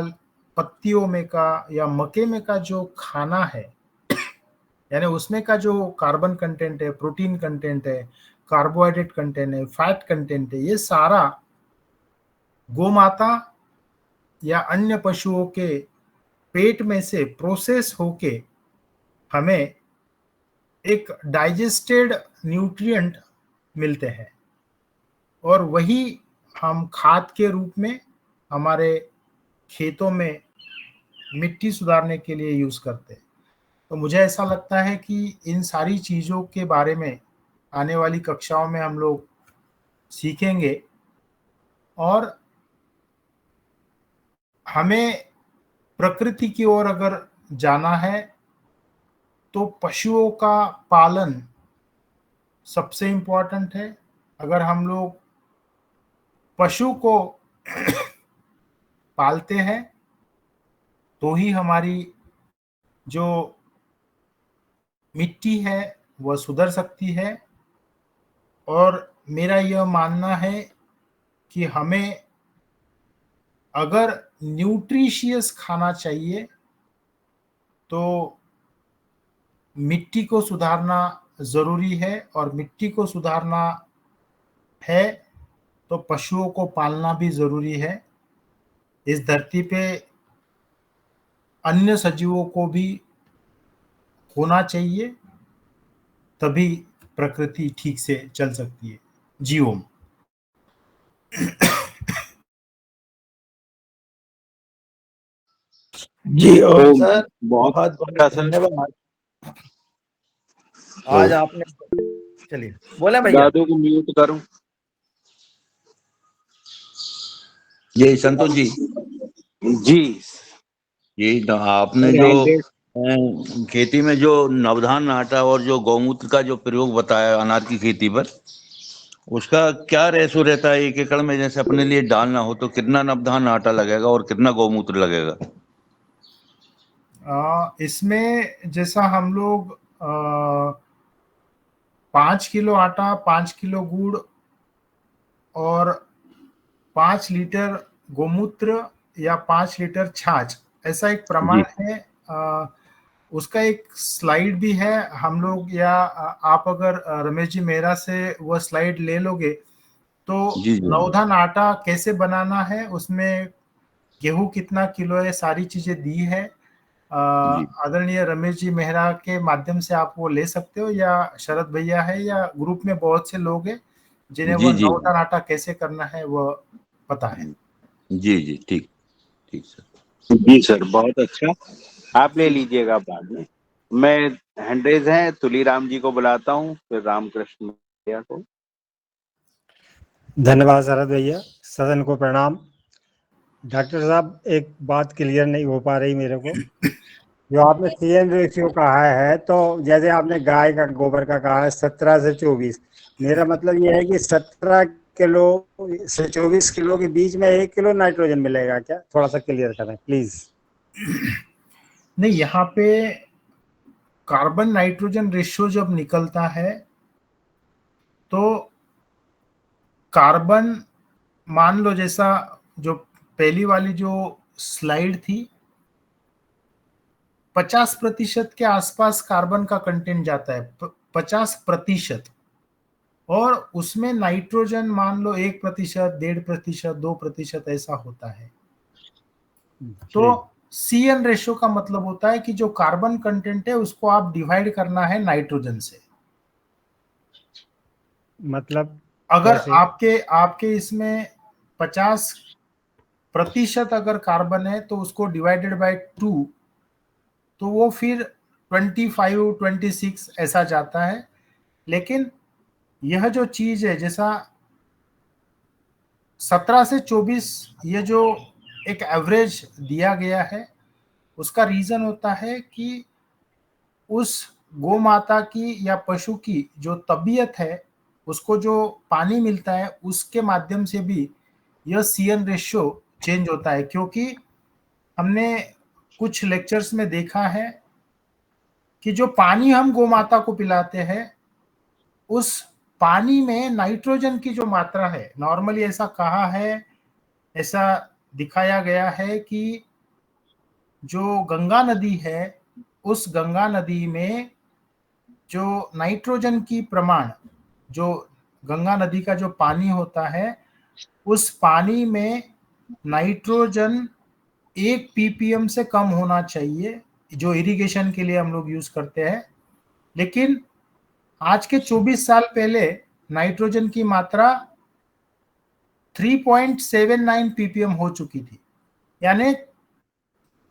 पत्तियों में का या मक्के में का जो खाना है, यानी उसमें का जो कार्बन कंटेंट है, प्रोटीन कंटेंट है, कार्बोहाइड्रेट कंटेंट है, फैट कंटेंट है, ये सारा गोमाता या अन्य पशुओं के पेट में से प्रोसेस होके हमें एक डाइजेस्टेड न्यूट्रिएंट मिलते हैं, और वही हम खाद के रूप में हमारे खेतों में मिट्टी सुधारने के लिए यूज करते हैं। तो मुझे ऐसा लगता है कि इन सारी चीजों के बारे में आने वाली कक्षाओं में हम लोग सीखेंगे, और हमें प्रकृति की ओर अगर जाना है तो पशुओं का पालन सबसे इम्पोर्टेंट है। अगर हम लोग पशु को पालते हैं तो ही हमारी जो मिट्टी है वह सुधर सकती है। और मेरा यह मानना है कि हमें अगर न्यूट्रिशियस खाना चाहिए तो मिट्टी को सुधारना ज़रूरी है, और मिट्टी को सुधारना है तो पशुओं को पालना भी ज़रूरी है। इस धरती पे अन्य सजीवों को भी होना चाहिए, तभी प्रकृति ठीक से चल सकती है। जी ओम। जी और तो सर बहुत बहुत बहुत अच्छा सर। धन्यवाद। आज आपने, चलिए बोले भैया। दादू को म्यूट करूं। ये संतोष जी, जी ये आपने जो खेती में जो नवधान आटा और जो गौमूत्र का जो प्रयोग बताया अनार की खेती पर, उसका क्या रेशो रहता है 1 एकड़ में? जैसे अपने लिए डालना हो तो कितना नवधान आटा लगेगा और कितना गौमूत्र लगेगा? इसमें जैसा हम लोग 5 किलो आटा, 5 किलो गुड़ और 5 लीटर गोमूत्र या 5 लीटर छाछ, ऐसा एक प्रमाण है। उसका एक स्लाइड भी है हम लोग, या आप अगर रमेश जी मेहरा से वह स्लाइड ले लोगे तो जी जी नवधान आटा कैसे बनाना है, उसमें गेहूं कितना किलो है, सारी चीजें दी है। जी आदरणीय रमेश जी मेहरा के माध्यम से आप वो ले सकते हो, या शरद भैया है, या ग्रुप में बहुत से लोग हैं जिन्हें जी वह जी नवधान आटा कैसे करना है वह पता है। जी जी ठीक ठीक सर। जी सर, बहुत अच्छा। आप ले लीजिएगा बाद में। मैं हैंड्रेज हैं तुलीराम जी को बुलाता हूँ, फिर रामकृष्ण भैया को। धन्यवाद शरद भैया, सदन को प्रणाम। डॉक्टर साहब एक बात क्लियर नहीं हो पा रही मेरे को, जो आपने CN रेशियो कहा है, तो जैसे आपने गाय का गोबर का कहा है 17 से 24, मेरा मतलब ये है कि 17 किलो से 24 किलो के बीच में 1 किलो नाइट्रोजन मिलेगा क्या? थोड़ा सा क्लियर करें प्लीज। नहीं, यहाँ पे कार्बन नाइट्रोजन रेशियो जब निकलता है तो कार्बन, मान लो जैसा जो पहली वाली जो स्लाइड थी, 50% के आसपास कार्बन का कंटेंट जाता है, 50%, और उसमें नाइट्रोजन मान लो 1%, 1.5%, 2% ऐसा होता है। तो CN रेशियो का मतलब होता है कि जो कार्बन कंटेंट है उसको आप डिवाइड करना है नाइट्रोजन से। मतलब अगर कैसे? आपके इसमें 50 प्रतिशत अगर कार्बन है तो उसको डिवाइडेड बाय 2, तो वो फिर 25, 26 ऐसा जाता है। लेकिन यह जो चीज है, जैसा 17 से 24 ये जो एक एवरेज दिया गया है, उसका रीजन होता है कि उस गौ माता की या पशु की जो तबीयत है, उसको जो पानी मिलता है उसके माध्यम से भी यह CN रेशियो चेंज होता है। क्योंकि हमने कुछ लेक्चर्स में देखा है कि जो पानी हम गौ माता को पिलाते हैं, उस पानी में नाइट्रोजन की जो मात्रा है, नॉर्मली ऐसा कहा है, ऐसा दिखाया गया है कि जो गंगा नदी है, उस गंगा नदी में जो नाइट्रोजन की प्रमाण, जो गंगा नदी का जो पानी होता है, उस पानी में नाइट्रोजन 1 ppm से कम होना चाहिए, जो इरिगेशन के लिए हम लोग यूज करते हैं। लेकिन आज के 24 साल पहले नाइट्रोजन की मात्रा 3.79 ppm हो चुकी थी, यानी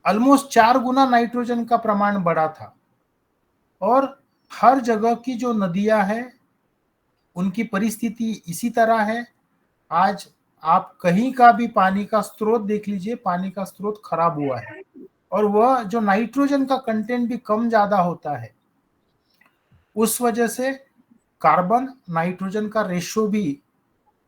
ऑलमोस्ट 4 गुना नाइट्रोजन का प्रमाण बढ़ा था। और हर जगह की जो नदियां हैं, उनकी परिस्थिति इसी तरह है। आज आप कहीं का भी पानी का स्रोत देख लीजिए, पानी का स्रोत खराब हुआ है, और वह जो नाइट्रोजन का कंटेंट भी कम ज्यादा होता है। उस वजह से कार्बन नाइट्रोजन का रेशियो भी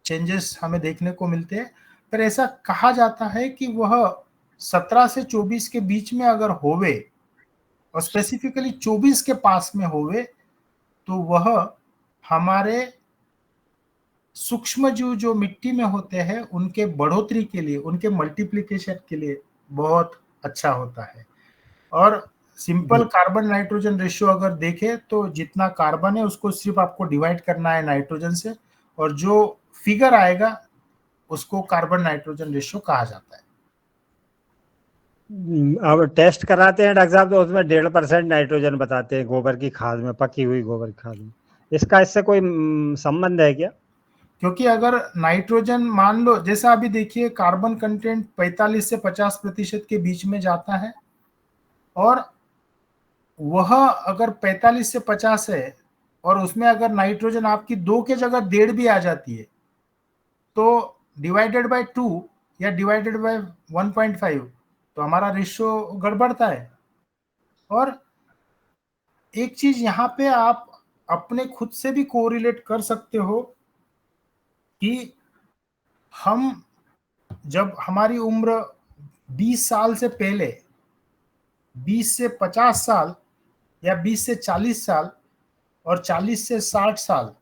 चेंजेस हमें देखने को मिलते हैं। पर ऐसा कहा जाता है कि वह 17 से 24 के बीच में अगर होवे, और स्पेसिफिकली 24 के पास में होवे, तो वह हमारे सूक्ष्म जीव जो मिट्टी में होते हैं, उनके बढ़ोतरी के लिए, उनके मल्टीप्लिकेशन के लिए बहुत अच्छा होता है। और सिंपल कार्बन नाइट्रोजन रेशियो अगर देखें तो जितना कार्बन है उसको सिर्फ आपको डिवाइड करना है नाइट्रोजन से, और जो फिगर आएगा उसको कार्बन नाइट्रोजन रेशियो कहा जाता है। अब टेस्ट कराते हैं डॉक्टर साहब, तो उसमें 1.5% नाइट्रोजन बताते हैं गोबर की खाद में, पकी हुई गोबर की खाद में। इससे कोई संबंध है क्या? क्योंकि अगर नाइट्रोजन, मान लो जैसा अभी देखिए, कार्बन कंटेंट 45 से 50% के बीच में जाता है, और वह अगर 45 से 50 है, और उसमें अगर नाइट्रोजन आपकी 2 के जगह 1.5 भी आ जाती है, तो डिवाइडेड बाय 2 या डिवाइडेड बाय 1.5, तो हमारा रेशियो गड़बड़ता है। और एक चीज यहाँ पे आप अपने खुद से भी कोरिलेट कर सकते हो कि हम, जब हमारी उम्र 20 साल से पहले, 20 से 50 साल, या 20 से 40 साल, और 40 से 60 साल,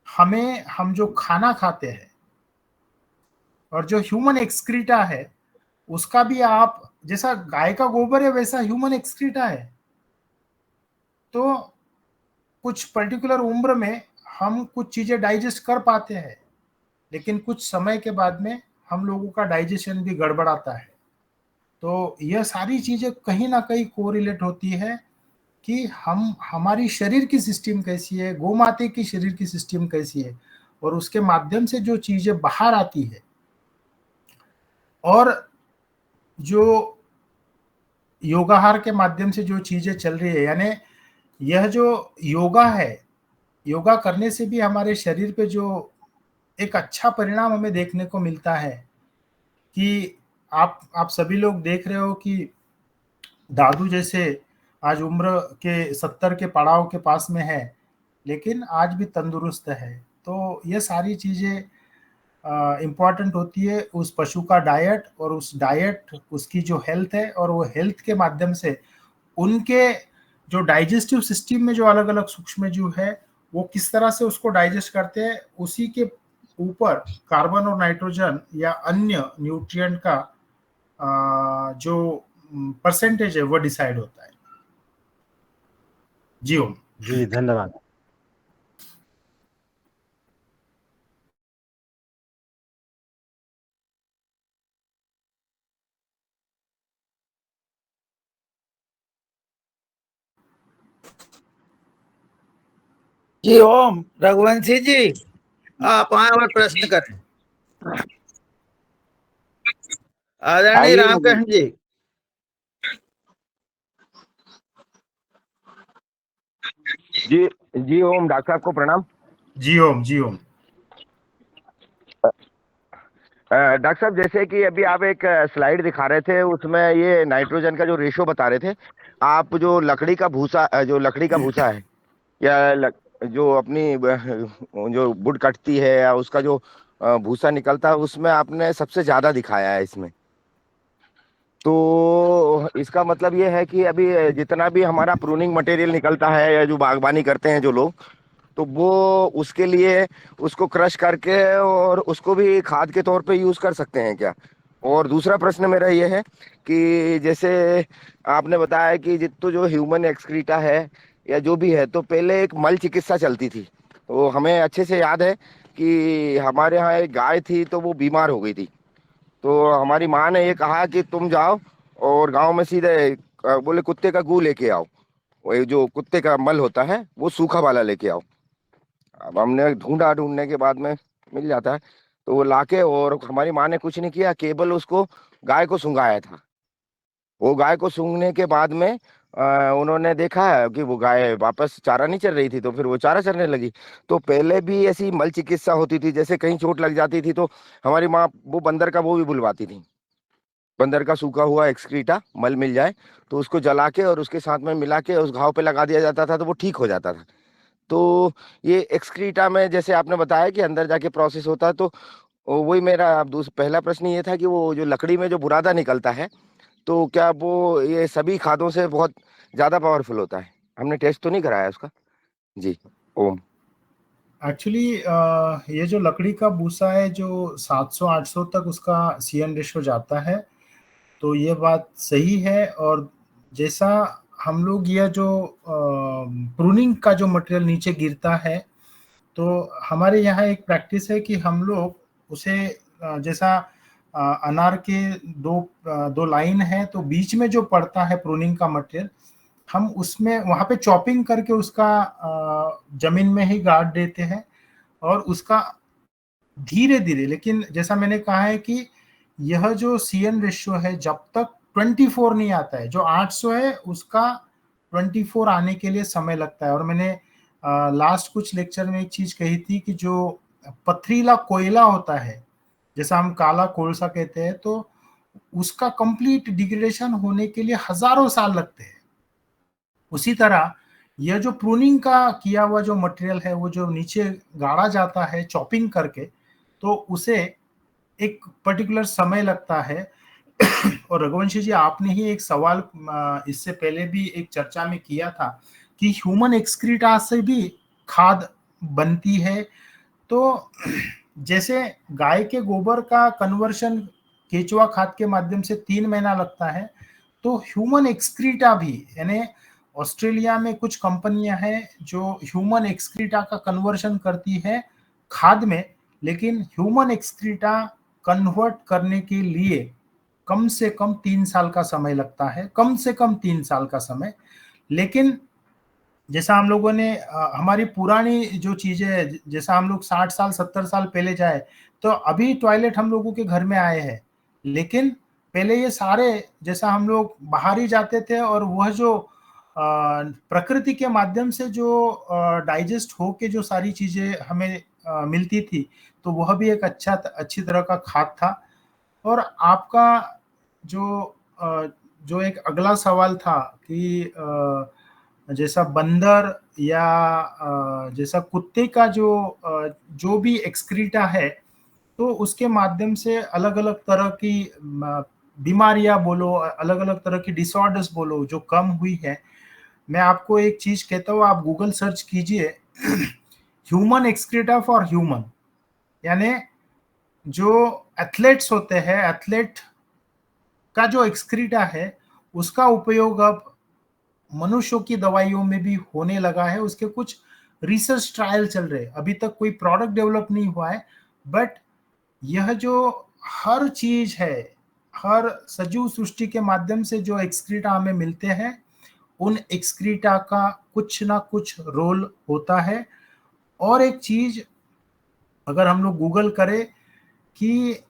हम जो खाना खाते हैं और जो ह्यूमन एक्सक्रीटा है, उसका भी आप, जैसा गाय का गोबर है वैसा ह्यूमन एक्सक्रीटा है। तो कुछ पर्टिकुलर उम्र में हम कुछ चीजें डाइजेस्ट कर पाते हैं, लेकिन कुछ समय के बाद में हम लोगों का डाइजेशन भी गड़बड़ाता है। तो यह सारी चीजें कहीं ना कहीं कोरिलेट होती है कि हमारी शरीर की सिस्टम कैसी है, गोमाते की शरीर की सिस्टम कैसी है, और उसके माध्यम से जो चीजें बाहर आती है, और जो योगाहार के माध्यम से जो चीजें चल रही है, यानी यह जो योगा है, योगा करने से भी हमारे शरीर पे जो एक अच्छा परिणाम हमें देखने को मिलता है कि आप सभी लोग देख रहे हो कि दादू जैसे आज उम्र के 70 के पड़ाव के पास में है, लेकिन आज भी तंदुरुस्त है। तो ये सारी चीजें इम्पॉर्टेंट होती है उस पशु का डाइट, और उस डाइट उसकी जो हेल्थ है, और वो हेल्थ के माध्यम से उनके जो डाइजेस्टिव सिस्टम में जो अलग अलग सूक्ष्म जीव है, वो किस तरह से उसको डाइजेस्ट करते हैं, उसी के ऊपर कार्बन और नाइट्रोजन या अन्य न्यूट्रिएंट का जो परसेंटेज है वो डिसाइड होता है। जी ओम। जी धन्यवाद। जी ओम। रघुवंशी जी, आप आए और प्रश्न करें। आदरणीय आइए रामकृष्ण जी। जी जी ओम। डॉक्टर साहब को प्रणाम। जी ओम, जी ओम। डॉक्टर साहब, जैसे कि अभी आप एक स्लाइड दिखा रहे थे, उसमें ये नाइट्रोजन का जो रेशो बता रहे थे, आप जो लकड़ी का भूसा है या जो अपनी जो वुड कटती है या उसका जो भूसा निकलता है, उसमें आपने सबसे ज्यादा दिखाया है इसमें। तो इसका मतलब ये है कि अभी जितना भी हमारा प्रूनिंग मटेरियल निकलता है या जो बागवानी करते हैं जो लोग, तो वो उसके लिए उसको क्रश करके और उसको भी खाद के तौर पे यूज कर सकते हैं क्या? और दूसरा प्रश्न मेरा ये है कि जैसे आपने बताया कि जितना जो ह्यूमन एक्सक्रीटा है या जो भी है, तो पहले एक मल चिकित्सा चलती थी। तो हमें अच्छे से याद है कि हमारे यहाँ एक गाय थी, तो वो बीमार हो गई थी। तो हमारी माँ ने ये कहा कि तुम जाओ और गांव में सीधे बोले कुत्ते का गू लेके आओ, वो जो कुत्ते का मल होता है वो सूखा वाला लेके आओ। अब हमने ढूंढने के बाद में मिल जाता है, तो वो लाके, और हमारी माँ ने कुछ नहीं किया, केवल उसको गाय को सूंघाया था। वो गाय को सूंघने के बाद में उन्होंने देखा है कि वो गाय वापस चारा नहीं चर रही थी, तो फिर वो चारा चरने लगी। तो पहले भी ऐसी मल चिकित्सा होती थी, जैसे कहीं चोट लग जाती थी तो हमारी माँ वो बंदर का वो भी बुलवाती थी। बंदर का सूखा हुआ एक्सक्रीटा मल मिल जाए तो उसको जला के और उसके साथ में मिला के उस घाव पे लगा दिया जाता था, तो वो ठीक हो जाता था। तो ये एक्सक्रीटा में जैसे आपने बताया कि अंदर जाके प्रोसेस होता है, तो वही मेरा अब पहला प्रश्न ये था कि वो जो लकड़ी में जो बुरादा निकलता है, तो क्या वो ये सभी खादों से बहुत ज्यादा पावरफुल होता है? हमने टेस्ट तो नहीं कराया उसका। जी ओम। एक्चुअली ये जो लकड़ी का भूसा है, जो 700-800 तक उसका CN रेशो जाता है, तो ये बात सही है। और जैसा हम लोग ये जो प्रूनिंग का जो मटेरियल नीचे गिरता है, तो हमारे यहाँ एक प्रैक्टिस है कि हम लोग उसे जैसा अनार के दो लाइन है, तो बीच में जो पड़ता है प्रूनिंग का मटेरियल, हम उसमें वहाँ पे चॉपिंग करके उसका जमीन में ही गाड़ देते हैं। और उसका धीरे धीरे, लेकिन जैसा मैंने कहा है कि यह जो CN रेशियो है, जब तक 24 नहीं आता है, जो 800 है उसका 24 आने के लिए समय लगता है। और मैंने लास्ट कुछ लेक्चर में एक चीज कही थी कि जो पथरीला कोयला होता है, जैसा हम काला कोलसा कहते हैं, तो उसका कंप्लीट डिग्रेडेशन होने के लिए हजारों साल लगते हैं। उसी तरह यह जो प्रूनिंग का किया हुआ जो मटेरियल है, वो जो नीचे गाड़ा जाता है चॉपिंग करके, तो उसे एक पर्टिकुलर समय लगता है। और रघुवंशी जी, आपने ही एक सवाल इससे पहले भी एक चर्चा में किया था कि ह्यूमन एक्सक्रीटा से भी खाद बनती है। तो जैसे गाय के गोबर का कन्वर्शन केचुआ खाद के माध्यम से 3 महीना लगता है, तो ह्यूमन एक्सक्रीटा भी, यानी ऑस्ट्रेलिया में कुछ कंपनियां हैं जो ह्यूमन एक्सक्रीटा का कन्वर्शन करती है खाद में, लेकिन ह्यूमन एक्सक्रीटा कन्वर्ट करने के लिए कम से कम 3 साल का समय लगता है, कम से कम 3 साल का समय। लेकिन जैसा हम लोगों ने हमारी पुरानी जो चीजें, जैसा हम लोग 60 साल 70 साल पहले जाए, तो अभी टॉयलेट हम लोगों के घर में आए हैं, लेकिन पहले ये सारे, जैसा हम लोग बाहर ही जाते थे और वह जो प्रकृति के माध्यम से जो डाइजेस्ट हो के जो सारी चीजें हमें मिलती थी, तो वह भी एक अच्छी तरह का खाद था। और आपका जो एक अगला सवाल था कि जैसा बंदर या जैसा कुत्ते का जो भी एक्सक्रीटा है, तो उसके माध्यम से अलग अलग तरह की बीमारियां बोलो, अलग अलग तरह की डिसऑर्डर्स बोलो, जो कम हुई है। मैं आपको एक चीज कहता हूँ, आप गूगल सर्च कीजिए ह्यूमन एक्सक्रीटा फॉर ह्यूमन, यानी जो एथलेट्स होते हैं, एथलेट का जो एक्सक्रीटा है, उसका उपयोग अब मनुष्यों की दवाइयों में भी होने लगा है। उसके कुछ रिसर्च ट्रायल चल रहे हैं, अभी तक कोई प्रोडक्ट डेवलप नहीं हुआ है, बट यह जो हर चीज है, हर सजीव सृष्टि के माध्यम से जो एक्सक्रीटा हमें मिलते हैं, उन एक्सक्रीटा का कुछ ना कुछ रोल होता है। और एक चीज, अगर हम लोग गूगल करें कि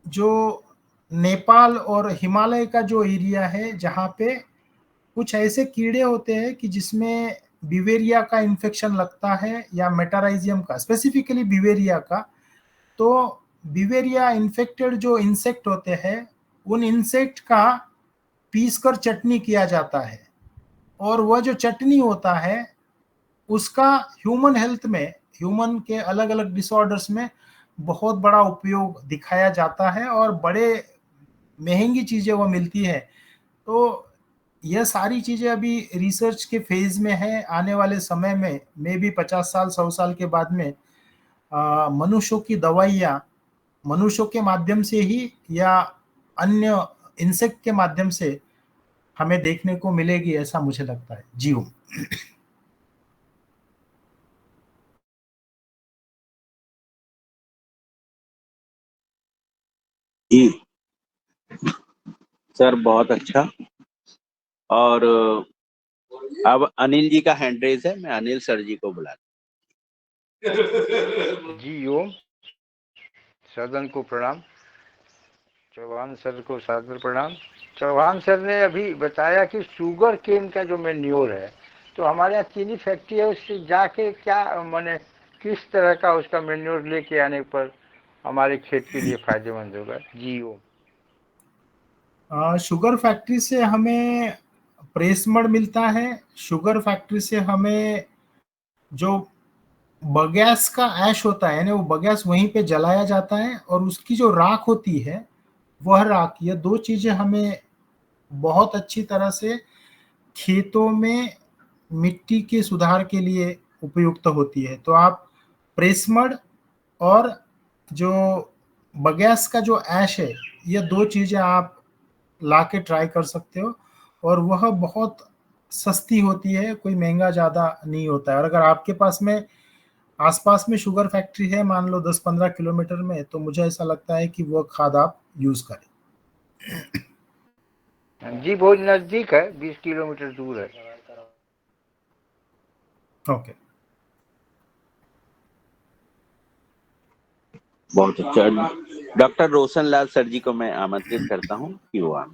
जो नेपाल और हिमालय का जो एरिया है जहाँ पे कुछ ऐसे कीड़े होते हैं कि जिसमें बिवेरिया का इन्फेक्शन लगता है या मेटाराइजियम का, स्पेसिफिकली बिवेरिया का। तो बिवेरिया इन्फेक्टेड जो इंसेक्ट होते हैं उन इंसेक्ट का पीस कर चटनी किया जाता है, और वह जो चटनी होता है उसका ह्यूमन हेल्थ में, ह्यूमन के अलग अलग डिसऑर्डर्स में बहुत बड़ा उपयोग दिखाया जाता है, और बड़े महंगी चीजें वो मिलती है। तो यह सारी चीजें अभी रिसर्च के फेज में है। आने वाले समय में मे भी 50 साल 100 साल के बाद में मनुष्यों की दवाइयाँ मनुष्यों के माध्यम से ही या अन्य इंसेक्ट के माध्यम से हमें देखने को मिलेगी, ऐसा मुझे लगता है। जी ओम। जी सर, बहुत अच्छा। और अब अनिल जी का हैंड रेज है, मैं अनिल सर जी को बुलाता जी ओम। सदन को प्रणाम। चौहान सर को सादर प्रणाम। चौहान सर ने अभी बताया कि शुगर केन का जो मेन्योर है, तो हमारे यहाँ चीनी फैक्ट्री है, उससे जाके क्या माने किस तरह का उसका मेन्योर लेके आने पर हमारे खेत के लिए फायदेमंद होगा। जी ओम। शुगर फैक्ट्री से हमें प्रेस मड मिलता है। शुगर फैक्ट्री से हमें जो बगैस का ऐश होता है, यानी वो बगैस वहीं पे जलाया जाता है, और उसकी जो राख होती है वह राख, ये दो चीजें हमें बहुत अच्छी तरह से खेतों में मिट्टी के सुधार के लिए उपयुक्त होती है। तो आप प्रेसमड और जो बगैस का जो ऐश है, ये दो चीजें आप ला के ट्राई कर सकते हो, और वह बहुत सस्ती होती है, कोई महंगा ज़्यादा नहीं होता है। और अगर आपके पास में आसपास में शुगर फैक्ट्री है, मान लो 10-15 किलोमीटर में, तो मुझे ऐसा लगता है कि वह खाद आप यूज करें। जी बहुत नजदीक है, 20 किलोमीटर दूर है। ओके। बहुत अच्छा। डॉक्टर रोशन लाल सर जी को मैं आमंत्रित करता हूँ कि वो आए।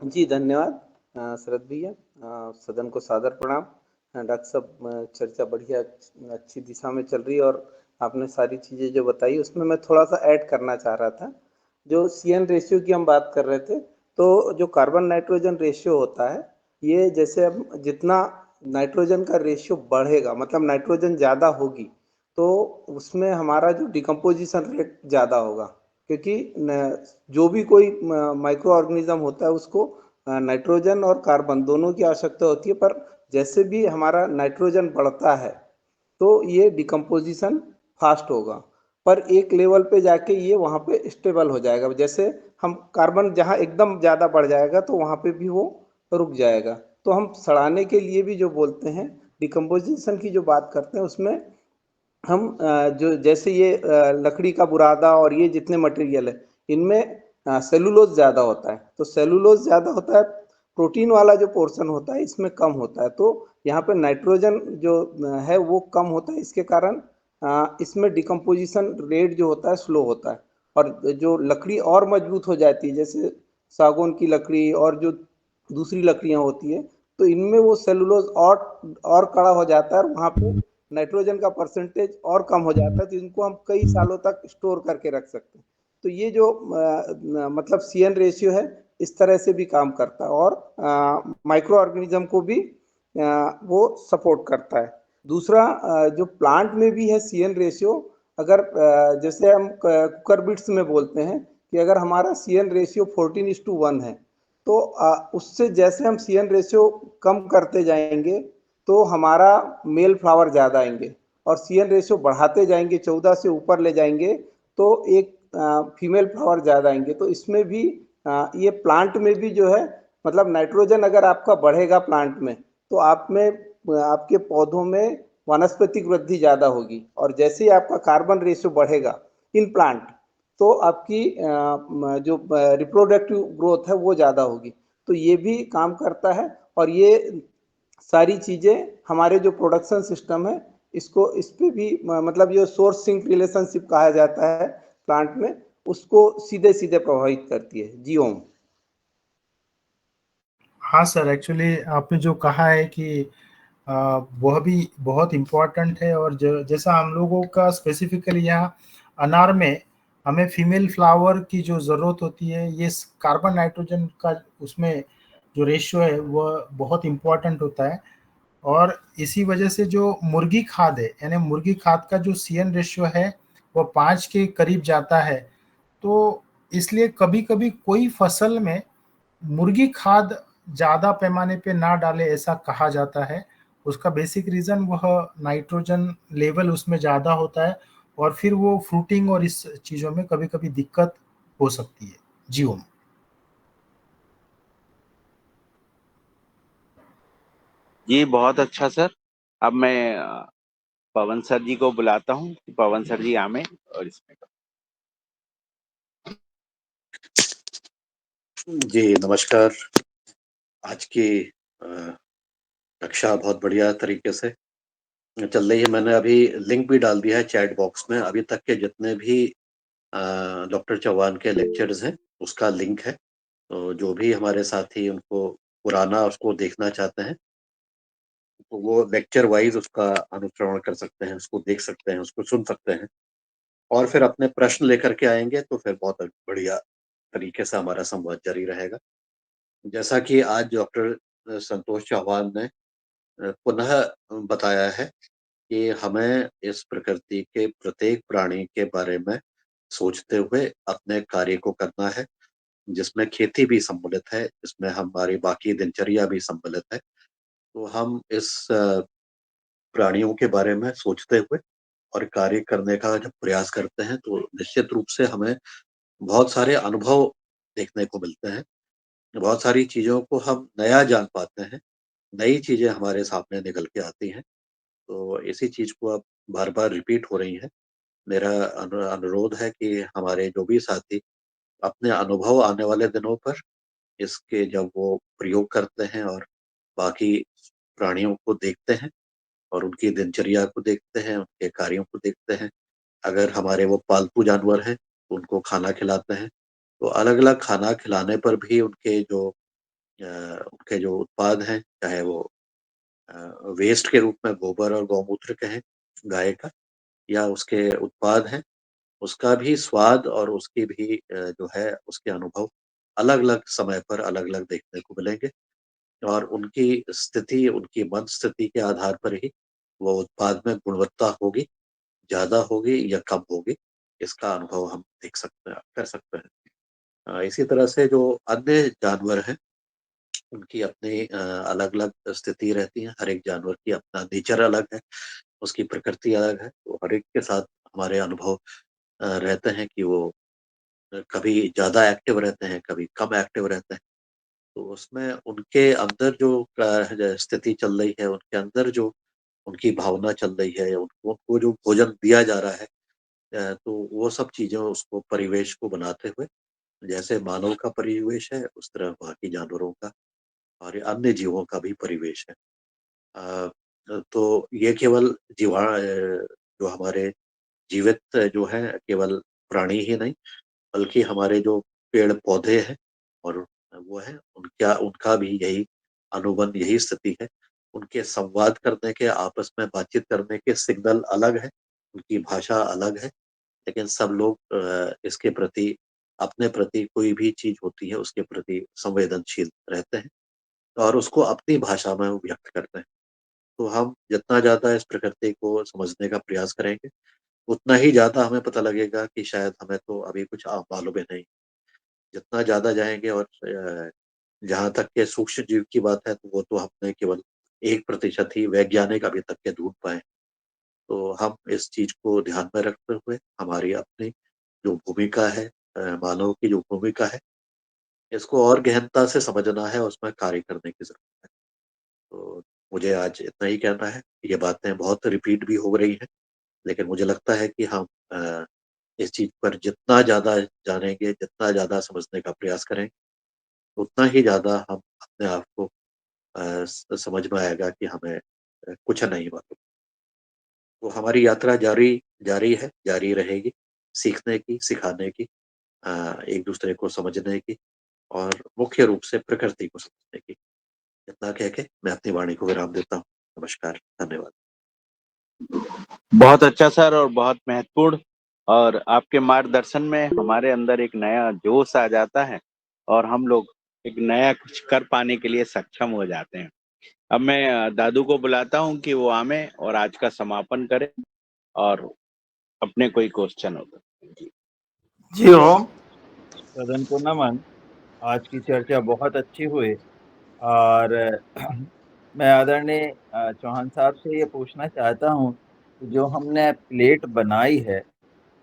जी धन्यवाद शरद भैया। सदन को सादर प्रणाम। डॉक्टर साहब, चर्चा बढ़िया अच्छी दिशा में चल रही है, और आपने सारी चीज़ें जो बताई उसमें मैं थोड़ा सा ऐड करना चाह रहा था। जो CN रेशियो की हम बात कर रहे थे, तो जो कार्बन नाइट्रोजन रेशियो होता है, ये जैसे अब जितना नाइट्रोजन का रेशियो बढ़ेगा, मतलब नाइट्रोजन ज़्यादा होगी, तो उसमें हमारा जो डिकम्पोजिशन रेट ज़्यादा होगा, क्योंकि जो भी कोई माइक्रो ऑर्गेनिज्म होता है उसको नाइट्रोजन और कार्बन दोनों की आवश्यकता होती है। पर जैसे भी हमारा नाइट्रोजन बढ़ता है तो ये डिकम्पोजिशन फास्ट होगा, पर एक लेवल पे जाके ये वहाँ पे स्टेबल हो जाएगा। जैसे हम कार्बन जहाँ एकदम ज़्यादा बढ़ जाएगा तो वहाँ पे भी वो रुक जाएगा। तो हम सड़ाने के लिए भी जो बोलते हैं, डिकम्पोजिशन की जो बात करते हैं, उसमें हम जो जैसे ये लकड़ी का बुरादा और ये जितने मटेरियल है, इनमें सेलुलोज ज़्यादा होता है। तो सेलुलोज ज़्यादा होता है, प्रोटीन वाला जो पोर्शन होता है इसमें कम होता है, तो यहाँ पे नाइट्रोजन जो है वो कम होता है। इसके कारण इसमें डिकम्पोजिशन रेट जो होता है स्लो होता है, और जो लकड़ी और मजबूत हो जाती है, जैसे सागौन की लकड़ी और जो दूसरी लकड़ियाँ होती है, तो इनमें वो सेलुलोज और कड़ा हो जाता है, और वहाँ पे नाइट्रोजन का परसेंटेज और कम हो जाता है, तो इनको हम कई सालों तक स्टोर करके रख सकते हैं। तो ये जो मतलब CN रेशियो है इस तरह से भी काम करता है, और माइक्रो ऑर्गेनिज्म को भी वो सपोर्ट करता है। दूसरा जो प्लांट में भी है CN रेशियो, अगर जैसे हम कुकर बिट्स में बोलते हैं कि अगर हमारा CN रेशियो 14:1 है, तो उससे जैसे हम CN रेशियो कम करते जाएंगे तो हमारा मेल फ्लावर ज़्यादा आएंगे, और CN रेशियो बढ़ाते जाएंगे, 14 से ऊपर ले जाएंगे तो एक फीमेल फ्लावर ज़्यादा आएंगे। तो इसमें भी ये प्लांट में भी जो है, मतलब नाइट्रोजन अगर आपका बढ़ेगा प्लांट में, तो आप में आपके पौधों में वनस्पतिक वृद्धि ज़्यादा होगी, और जैसे ही आपका कार्बन रेशियो बढ़ेगा इन प्लांट, तो आपकी जो रिप्रोडक्टिव ग्रोथ है वो ज़्यादा होगी। तो ये भी काम करता है, और ये सारी चीज़ें हमारे जो प्रोडक्शन सिस्टम है इसको, इस पर भी मतलब जो सोर्स सिंक रिलेशनशिप कहा जाता है प्लांट में, उसको सीधे सीधे प्रभावित करती है। जी ओम। हाँ सर, एक्चुअली आपने जो कहा है कि वह भी बहुत इम्पोर्टेंट है। और जैसा हम लोगों का स्पेसिफिकली यहाँ अनार में हमें फीमेल फ्लावर की जो ज़रूरत होती है, ये कार्बन नाइट्रोजन का उसमें जो रेशियो है वह बहुत इम्पोर्टेंट होता है। और इसी वजह से जो मुर्गी खाद है, यानी मुर्गी खाद का जो CN रेशियो है वह 5 के करीब जाता है। तो इसलिए कभी-कभी कोई फसल में मुर्गी खाद ज़्यादा पैमाने पे ना डालें, ऐसा कहा जाता है। उसका बेसिक रीज़न वह नाइट्रोजन लेवल उसमें ज़्यादा होता है और फिर वो फ्रूटिंग और इस चीज़ों में कभी-कभी दिक्कत हो सकती है। जी ओम। जी बहुत अच्छा सर। अब मैं पवन सर जी को बुलाता हूँ, पवन सर जी आमे और इसमें जी नमस्कार। आज की कक्षा बहुत बढ़िया तरीके से चल रही है। मैंने अभी लिंक भी डाल दिया है चैट बॉक्स में। अभी तक के जितने भी डॉक्टर चौहान के लेक्चर्स हैं उसका लिंक है। तो जो भी हमारे साथी उनको पुराना उसको देखना चाहते हैं तो वो लेक्चर वाइज उसका अनुसरण कर सकते हैं, उसको देख सकते हैं, उसको सुन सकते हैं और फिर अपने प्रश्न लेकर के आएंगे तो फिर बहुत बढ़िया तरीके से हमारा संवाद जारी रहेगा। जैसा कि आज डॉक्टर संतोष चौहान ने पुनः बताया है कि हमें इस प्रकृति के प्रत्येक प्राणी के बारे में सोचते हुए अपने कार्य को करना है, जिसमें खेती भी सम्मिलित है, जिसमें हमारी बाकी दिनचर्या भी सम्मिलित है। तो हम इस प्राणियों के बारे में सोचते हुए और कार्य करने का जब प्रयास करते हैं तो निश्चित रूप से हमें बहुत सारे अनुभव देखने को मिलते हैं। बहुत सारी चीज़ों को हम नया जान पाते हैं, नई चीज़ें हमारे सामने निकल के आती हैं। तो इसी चीज़ को अब बार-बार रिपीट हो रही है। मेरा अनुरोध है कि हमारे जो भी साथी अपने अनुभव आने वाले दिनों पर इसके जब वो प्रयोग करते हैं और बाकी प्राणियों को देखते हैं और उनकी दिनचर्या को देखते हैं, उनके कार्यों को देखते हैं। अगर हमारे वो पालतू जानवर हैं, तो उनको खाना खिलाते हैं। तो अलग-अलग खाना खिलाने पर भी उनके जो उत्पाद हैं, चाहे वो वेस्ट के रूप में गोबर और गौमूत्र कहें गाय का या उसके उत्पाद हैं, उसका भी स्वाद और उसकी भी जो है उसके अनुभव अलग-अलग समय पर अलग-अलग देखने को मिलेंगे और उनकी स्थिति, उनकी मन स्थिति के आधार पर ही वो उत्पाद में गुणवत्ता होगी, ज़्यादा होगी या कम होगी, इसका अनुभव हम देख सकते हैं, कर सकते हैं। इसी तरह से जो अन्य जानवर हैं, उनकी अपनी अलग-अलग स्थिति रहती है। हर एक जानवर की अपना नेचर अलग है, उसकी प्रकृति अलग है। तो हर एक के साथ हमारे अनुभव रहते हैं कि वो कभी ज़्यादा एक्टिव रहते हैं, कभी कम एक्टिव रहते हैं। तो उसमें उनके अंदर जो स्थिति चल रही है, उनके अंदर जो उनकी भावना चल रही है, उनको उनको जो भोजन दिया जा रहा है तो वो सब चीज़ें उसको परिवेश को बनाते हुए जैसे मानव का परिवेश है, उस तरह बाकी जानवरों का और अन्य जीवों का भी परिवेश है। अ, तो ये केवल जो हमारे जीवित जो हैं केवल प्राणी ही नहीं, बल्कि हमारे जो पेड़-पौधे हैं और वो है उनका उनका भी यही अनुबंध, यही स्थिति है। उनके संवाद करने के, आपस में बातचीत करने के सिग्नल अलग हैं, उनकी भाषा अलग है, लेकिन सब लोग इसके प्रति अपने प्रति कोई भी चीज़ होती है, उसके प्रति संवेदनशील रहते हैं और उसको अपनी भाषा में वो व्यक्त करते हैं। तो हम जितना ज़्यादा इस प्रकृति को समझने का प्रयास करेंगे, उतना ही ज़्यादा हमें पता लगेगा कि शायद हमें तो अभी कुछ मालूम ही नहीं। जितना ज़्यादा जाएँगे और जहाँ तक के सूक्ष्म जीव की बात है, तो वो तो हमने केवल 1% ही वैज्ञानिक अभी तक के ढूँढ पाए। तो हम इस चीज़ को ध्यान में रखते हुए हमारी अपनी जो भूमिका है मानव की जो भूमिका है, इसको और गहनता से समझना है, उसमें कार्य करने की ज़रूरत है। तो मुझे आज इतना ही कहना है। ये बातें बहुत रिपीट भी हो रही हैं, लेकिन मुझे लगता है कि हम इस चीज़ पर जितना ज़्यादा जानेंगे, जितना ज़्यादा समझने का प्रयास करेंगे, उतना ही ज़्यादा हम अपने आप को समझ में आएगा कि हमें कुछ नहीं मालूम। तो हमारी यात्रा जारी जारी है, जारी रहेगी, सीखने की, सिखाने की एक दूसरे को समझने की और मुख्य रूप से प्रकृति को समझने की। इतना कह के मैं अपनी वाणी को विराम देता हूँ। नमस्कार, धन्यवाद। बहुत अच्छा सर, और बहुत महत्वपूर्ण, और आपके मार्गदर्शन में हमारे अंदर एक नया जोश आ जाता है और हम लोग एक नया कुछ कर पाने के लिए सक्षम हो जाते हैं। अब मैं दादू को बुलाता हूँ कि वो आवे और आज का समापन करें और अपने कोई क्वेश्चन होगा। जी ओम। सदन को नमन। आज की चर्चा बहुत अच्छी हुई और मैं आदरणीय चौहान साहब से ये पूछना चाहता हूँ कि जो हमने प्लेट बनाई है,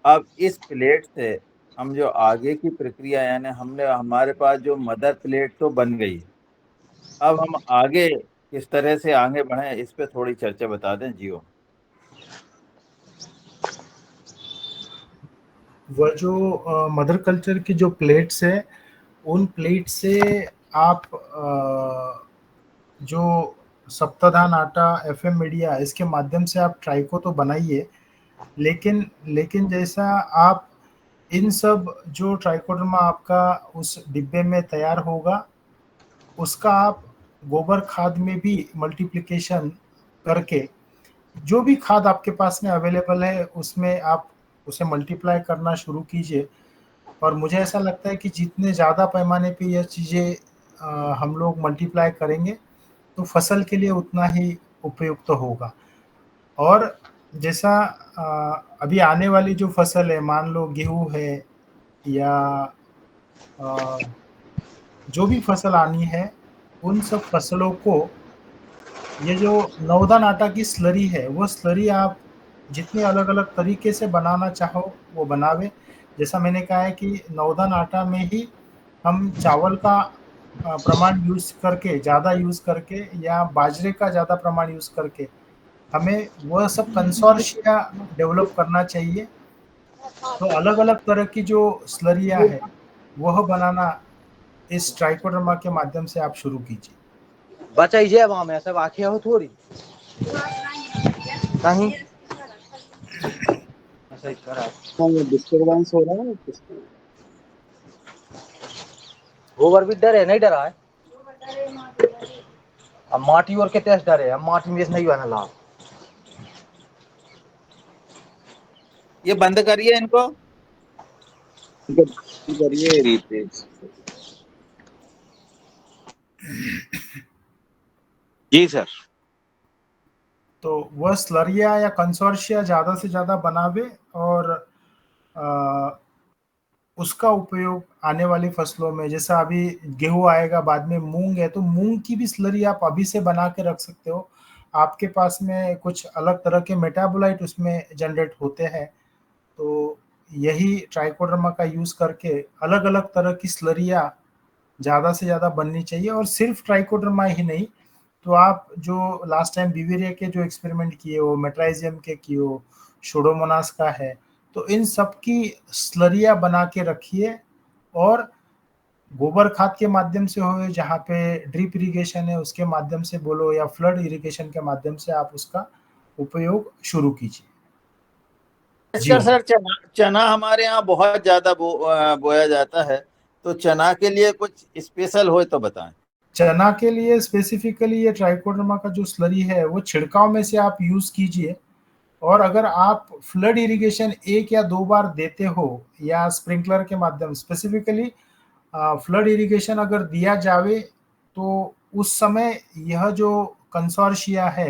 अब इस प्लेट से हम जो आगे की प्रक्रिया, यानी हमारे पास जो मदर प्लेट तो बन गई है, अब हम आगे किस तरह से आगे बढ़े, इस पे थोड़ी चर्चा बता दें। जियो। वह जो मदर कल्चर की जो प्लेट्स है, उन प्लेट से आप जो सप्ताधान आटा, एफएम मीडिया, इसके माध्यम से आप ट्राइको तो बनाइए, लेकिन जैसा आप इन सब जो ट्राइकोडर्मा आपका उस डिब्बे में तैयार होगा, उसका आप गोबर खाद में भी मल्टीप्लिकेशन करके, जो भी खाद आपके पास में अवेलेबल है उसमें आप उसे मल्टीप्लाई करना शुरू कीजिए। और मुझे ऐसा लगता है कि जितने ज़्यादा पैमाने पे यह चीज़ें हम लोग मल्टीप्लाई करेंगे तो फसल के लिए उतना ही उपयुक्त तो होगा। और जैसा अभी आने वाली जो फसल है, मान लो गेहूँ है या जो भी फसल आनी है, उन सब फसलों को ये जो नवधान आटा की स्लरी है, वो स्लरी आप जितने अलग-अलग तरीके से बनाना चाहो वो बनावे। जैसा मैंने कहा है कि नवधान आटा में ही हम चावल का प्रमाण यूज़ करके, ज़्यादा यूज़ करके या बाजरे का ज़्यादा प्रमाण यूज़ करके हमें वह सब कंसोर्शिया डेवलप करना चाहिए। तो अलग-अलग तरह की जो स्लरियाँ है, वह बनाना इस ट्राइकोडर्मा के माध्यम से आप शुरू कीजिए। बचाइए वहां में सब आखे हो थोड़ी कहीं ऐसा ही करा डिस्टर्बेंस हो रहा है। गोबर भी डरे नहीं डरा है। अब माटी और के टेस्ट डरे, अब माटी में नहीं बना ला। ये बंद करिए इनको। करिए रितेश जी सर। तो वह स्लरिया या कंसोर्शिया ज़्यादा से ज़्यादा बनावे और उसका उपयोग आने वाली फसलों में, जैसा अभी गेहूँ आएगा, बाद में मूँग है, तो मूँग की भी स्लरी आप अभी से बना के रख सकते हो। आपके पास में कुछ अलग तरह के मेटाबोलाइट उसमें जनरेट होते हैं, तो यही ट्राइकोडर्मा का यूज़ करके अलग-अलग तरह की स्लरियाँ ज़्यादा से ज़्यादा बननी चाहिए। और सिर्फ ट्राइकोडर्मा ही नहीं, तो आप जो लास्ट टाइम बीवेरिया के जो एक्सपेरिमेंट किए हो, मेट्राइजियम के किए हो, शोडोमोनास का है, तो इन सब की स्लरियाँ बना के रखिए और गोबर खाद के माध्यम से हो, जहाँ पे ड्रिप इरिगेशन है उसके माध्यम से बोलो या फ्लड इरिगेशन के माध्यम से आप उसका उपयोग शुरू कीजिए। जी सर चना हमारे यहाँ बहुत ज्यादा बोया जाता है, तो चना के लिए कुछ स्पेशल हो तो बताएं। चना के लिए स्पेसिफिकली ये ट्राइकोडर्मा का जो स्लरी है वो छिड़काव में से आप यूज कीजिए। और अगर आप फ्लड इरिगेशन 1 या 2 बार देते हो या स्प्रिंकलर के माध्यम, स्पेसिफिकली फ्लड इरिगेशन अगर दिया जावे, तो उस समय यह जो कंसोर्शिया है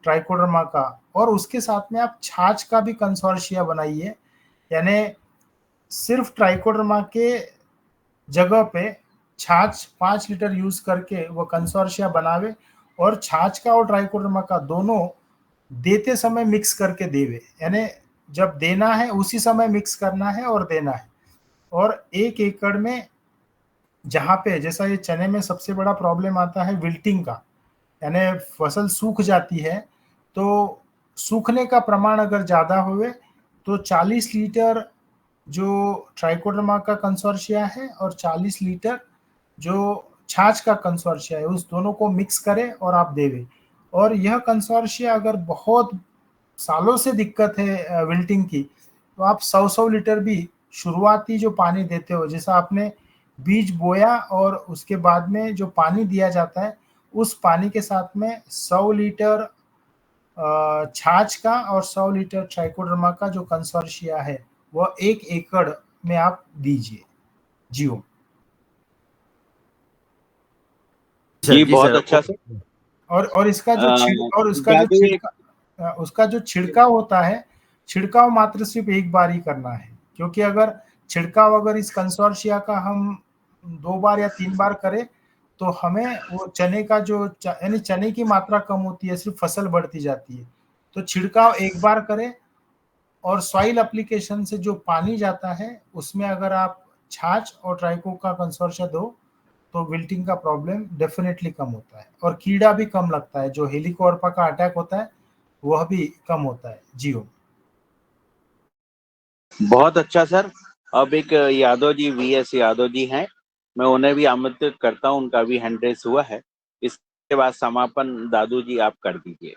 ट्राइकोडर्मा का, और उसके साथ में आप छाछ का भी कंसोर्शिया बनाइए। यानी सिर्फ ट्राइकोडर्मा के जगह पे छाछ 5 लीटर यूज करके वो कंसोर्शिया बनावे और छाछ का और ट्राइकोडर्मा का दोनों देते समय मिक्स करके देवे। यानी जब देना है उसी समय मिक्स करना है और देना है। और 1 एकड़ में जहाँ पे, जैसा ये चने में सबसे बड़ा प्रॉब्लम आता है विल्टिंग का, यानी फसल सूख जाती है, तो सूखने का प्रमाण अगर ज़्यादा हुए तो 40 लीटर जो ट्राइकोडर्मा का कंसोर्शिया है और 40 लीटर जो छाछ का कंसोर्शिया है, उस दोनों को मिक्स करें और आप देवें। और यह कंसोर्शिया अगर बहुत सालों से दिक्कत है विल्टिंग की, तो आप 100-100 लीटर भी शुरुआती जो पानी देते हो, जैसा आपने बीज बोया और उसके बाद में जो पानी दिया जाता है, उस पानी के साथ में 100 लीटर छाछ का और 100 लीटर ट्राइकोडर्मा का जो कंसोर्शिया है वह 1 एकड़ में आप दीजिए। जी ओम। जी बहुत अच्छा सर। और इसका जो जादू एक उसका जो छिड़काव होता है, छिड़काव मात्र सिर्फ एक बार ही करना है, क्योंकि अगर छिड़काव अगर इस कंसोर्शिया का हम 2 बार या 3 बार करें तो हमें वो चने का जो यानी चने की मात्रा कम होती है, सिर्फ फसल बढ़ती जाती है। तो छिड़काव एक बार करें और सॉइल एप्लीकेशन से जो पानी जाता है उसमें अगर आप छाछ और ट्राइको का कंसोर्शिया दो तो विल्टिंग का प्रॉब्लम डेफिनेटली कम होता है और कीड़ा भी कम लगता है, जो हेलिकोवर्पा का अटैक होता है वह भी कम होता है। जी हो। बहुत अच्छा सर। अब एक यादव जी, VS यादव जी हैं, मैं उन्हें भी आमंत्रित करता हूं, उनका भी हैंड रेस हुआ है। इसके बाद समापन दादू जी आप कर दीजिए।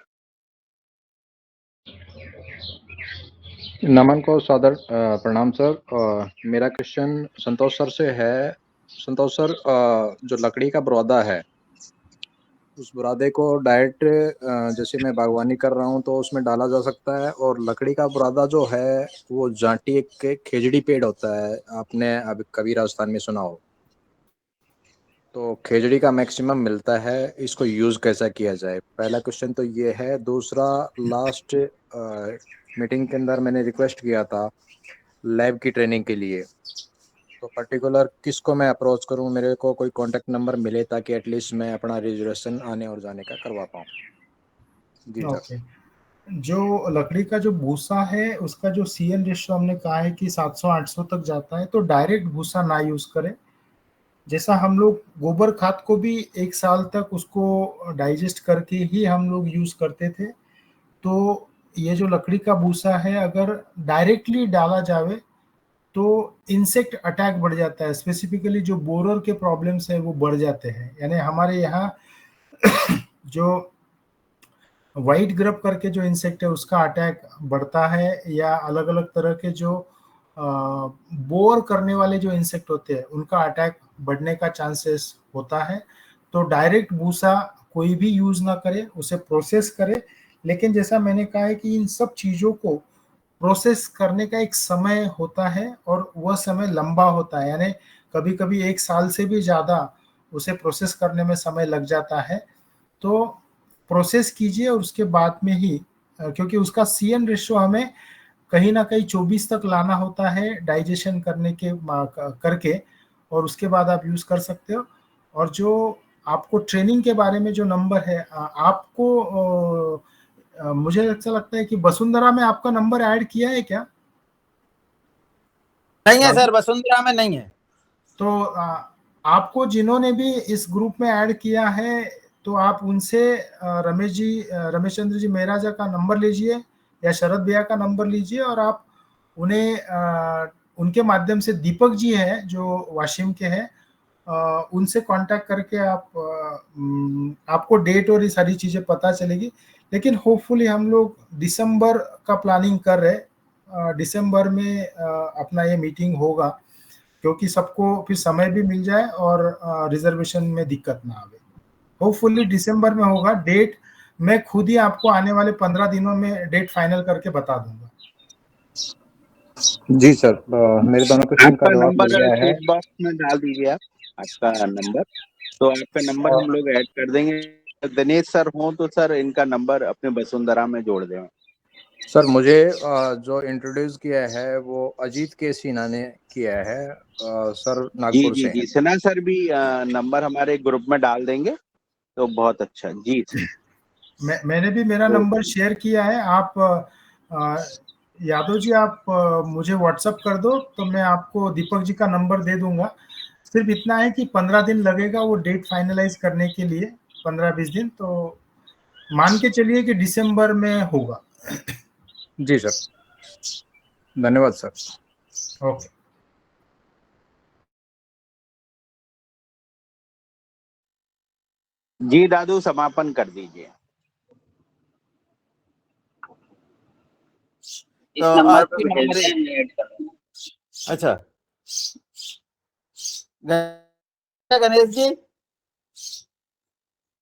नमन को सादर प्रणाम सर। मेरा क्वेश्चन संतोष सर से है। संतोष सर, जो लकड़ी का बुरादा है, उस बुरादे को डायरेक्ट जैसे मैं बागवानी कर रहा हूँ तो उसमें डाला जा सकता है, और लकड़ी का बुरादा जो है वो जांटी एक खेजड़ी पेड़ होता है, आपने अभी कभी राजस्थान में सुना हो, तो खेजड़ी का मैक्सिमम मिलता है, इसको यूज़ कैसा किया जाए, पहला क्वेश्चन तो ये है। दूसरा, लास्ट मीटिंग के अंदर मैंने रिक्वेस्ट किया था लैब की ट्रेनिंग के लिए, तो पर्टिकुलर किसको मैं अप्रोच करूं, मेरे को कोई कांटेक्ट नंबर मिले ताकि एटलीस्ट मैं अपना रिजर्वेशन आने और जाने का करवा पाऊं। जी सर। ओके, जो लकड़ी का जो भूसा है उसका जो CN रेशियो हमने कहा है कि 700-800 तक जाता है, तो डायरेक्ट भूसा ना यूज करें। जैसा हम लोग गोबर खाद को भी 1 साल तक उसको डाइजेस्ट करके ही हम लोग यूज करते थे, तो ये जो लकड़ी का भूसा है अगर डायरेक्टली डाला जावे तो इंसेक्ट अटैक बढ़ जाता है, स्पेसिफिकली जो बोरर के प्रॉब्लम्स है वो बढ़ जाते हैं। यानी हमारे यहाँ जो वाइट ग्रब करके जो इंसेक्ट है उसका अटैक बढ़ता है, या अलग अलग तरह के जो बोर करने वाले जो इंसेक्ट होते हैं उनका अटैक बढ़ने का चांसेस होता है। तो डायरेक्ट भूसा कोई भी यूज ना करे, उसे प्रोसेस करे। लेकिन जैसा मैंने कहा है कि इन सब चीज़ों को प्रोसेस करने का एक समय होता है और वह समय लंबा होता है, यानी कभी कभी 1 साल से भी ज़्यादा उसे प्रोसेस करने में समय लग जाता है। तो प्रोसेस कीजिए और उसके बाद में ही, क्योंकि उसका CN रेशियो हमें कहीं ना कहीं 24 तक लाना होता है डाइजेशन करके, और उसके बाद आप यूज कर सकते हो। और जो आपको ट्रेनिंग के बारे में जो नंबर है आपको, मुझे ऐसा लगता है कि वसुंधरा में आपका नंबर ऐड किया है क्या? नहीं है सर, वसुंधरा में नहीं है। तो आपको जिन्होंने भी इस ग्रुप में ऐड किया है तो आप उनसे रमेश चंद्र जी मेहराजा का नंबर लीजिए या शरद भैया का नंबर लीजिए, और आप उन्हें उनके माध्यम से, दीपक जी है जो वाशिम के हैं, उनसे कांटेक्ट करके आपको डेट और ये सारी चीज़ें पता चलेगी। लेकिन होपफुली हम लोग दिसंबर का प्लानिंग कर रहे, दिसंबर में अपना ये मीटिंग होगा, क्योंकि सबको फिर समय भी मिल जाए और रिजर्वेशन में दिक्कत ना आवे। होपफुली दिसंबर में होगा। डेट मैं खुद ही आपको आने वाले 15 दिनों में डेट फाइनल करके बता दूंगा। जी सर, मेरे दोनों क्वेश्चन का आपका जवाब नंबर मिल गया है। चेक बॉक्स में डाल दीजिए आप, आपका नंबर, तो आपका नंबर हम लोग ऐड कर देंगे। दिनेश सर हो तो सर इनका नंबर अपने वसुंधरा में जोड़ दें। सर मुझे जो इंट्रोड्यूस किया है वो अजीत के सिन्हा ने किया है, सर जी नागपुर जी से जी, हैं। सिन्हा सर भी नंबर हमारे ग्रुप में डाल देंगे, तो बहुत अच्छा। जी सर। मैंने भी मेरा नंबर शेयर किया है। आप यादव जी आप मुझे व्हाट्सअप कर दो तो मैं आपको दीपक जी का नंबर दे दूंगा। सिर्फ इतना है कि 15 दिन लगेगा वो डेट फाइनलाइज करने के लिए, 15-20 दिन, तो मान के चलिए कि दिसंबर में होगा। जी सर, धन्यवाद सर। ओके। जी दादू समापन कर दीजिए। इस नंबर पे भेजते हैं, ऐड कर देंगे। अच्छा गणेश जी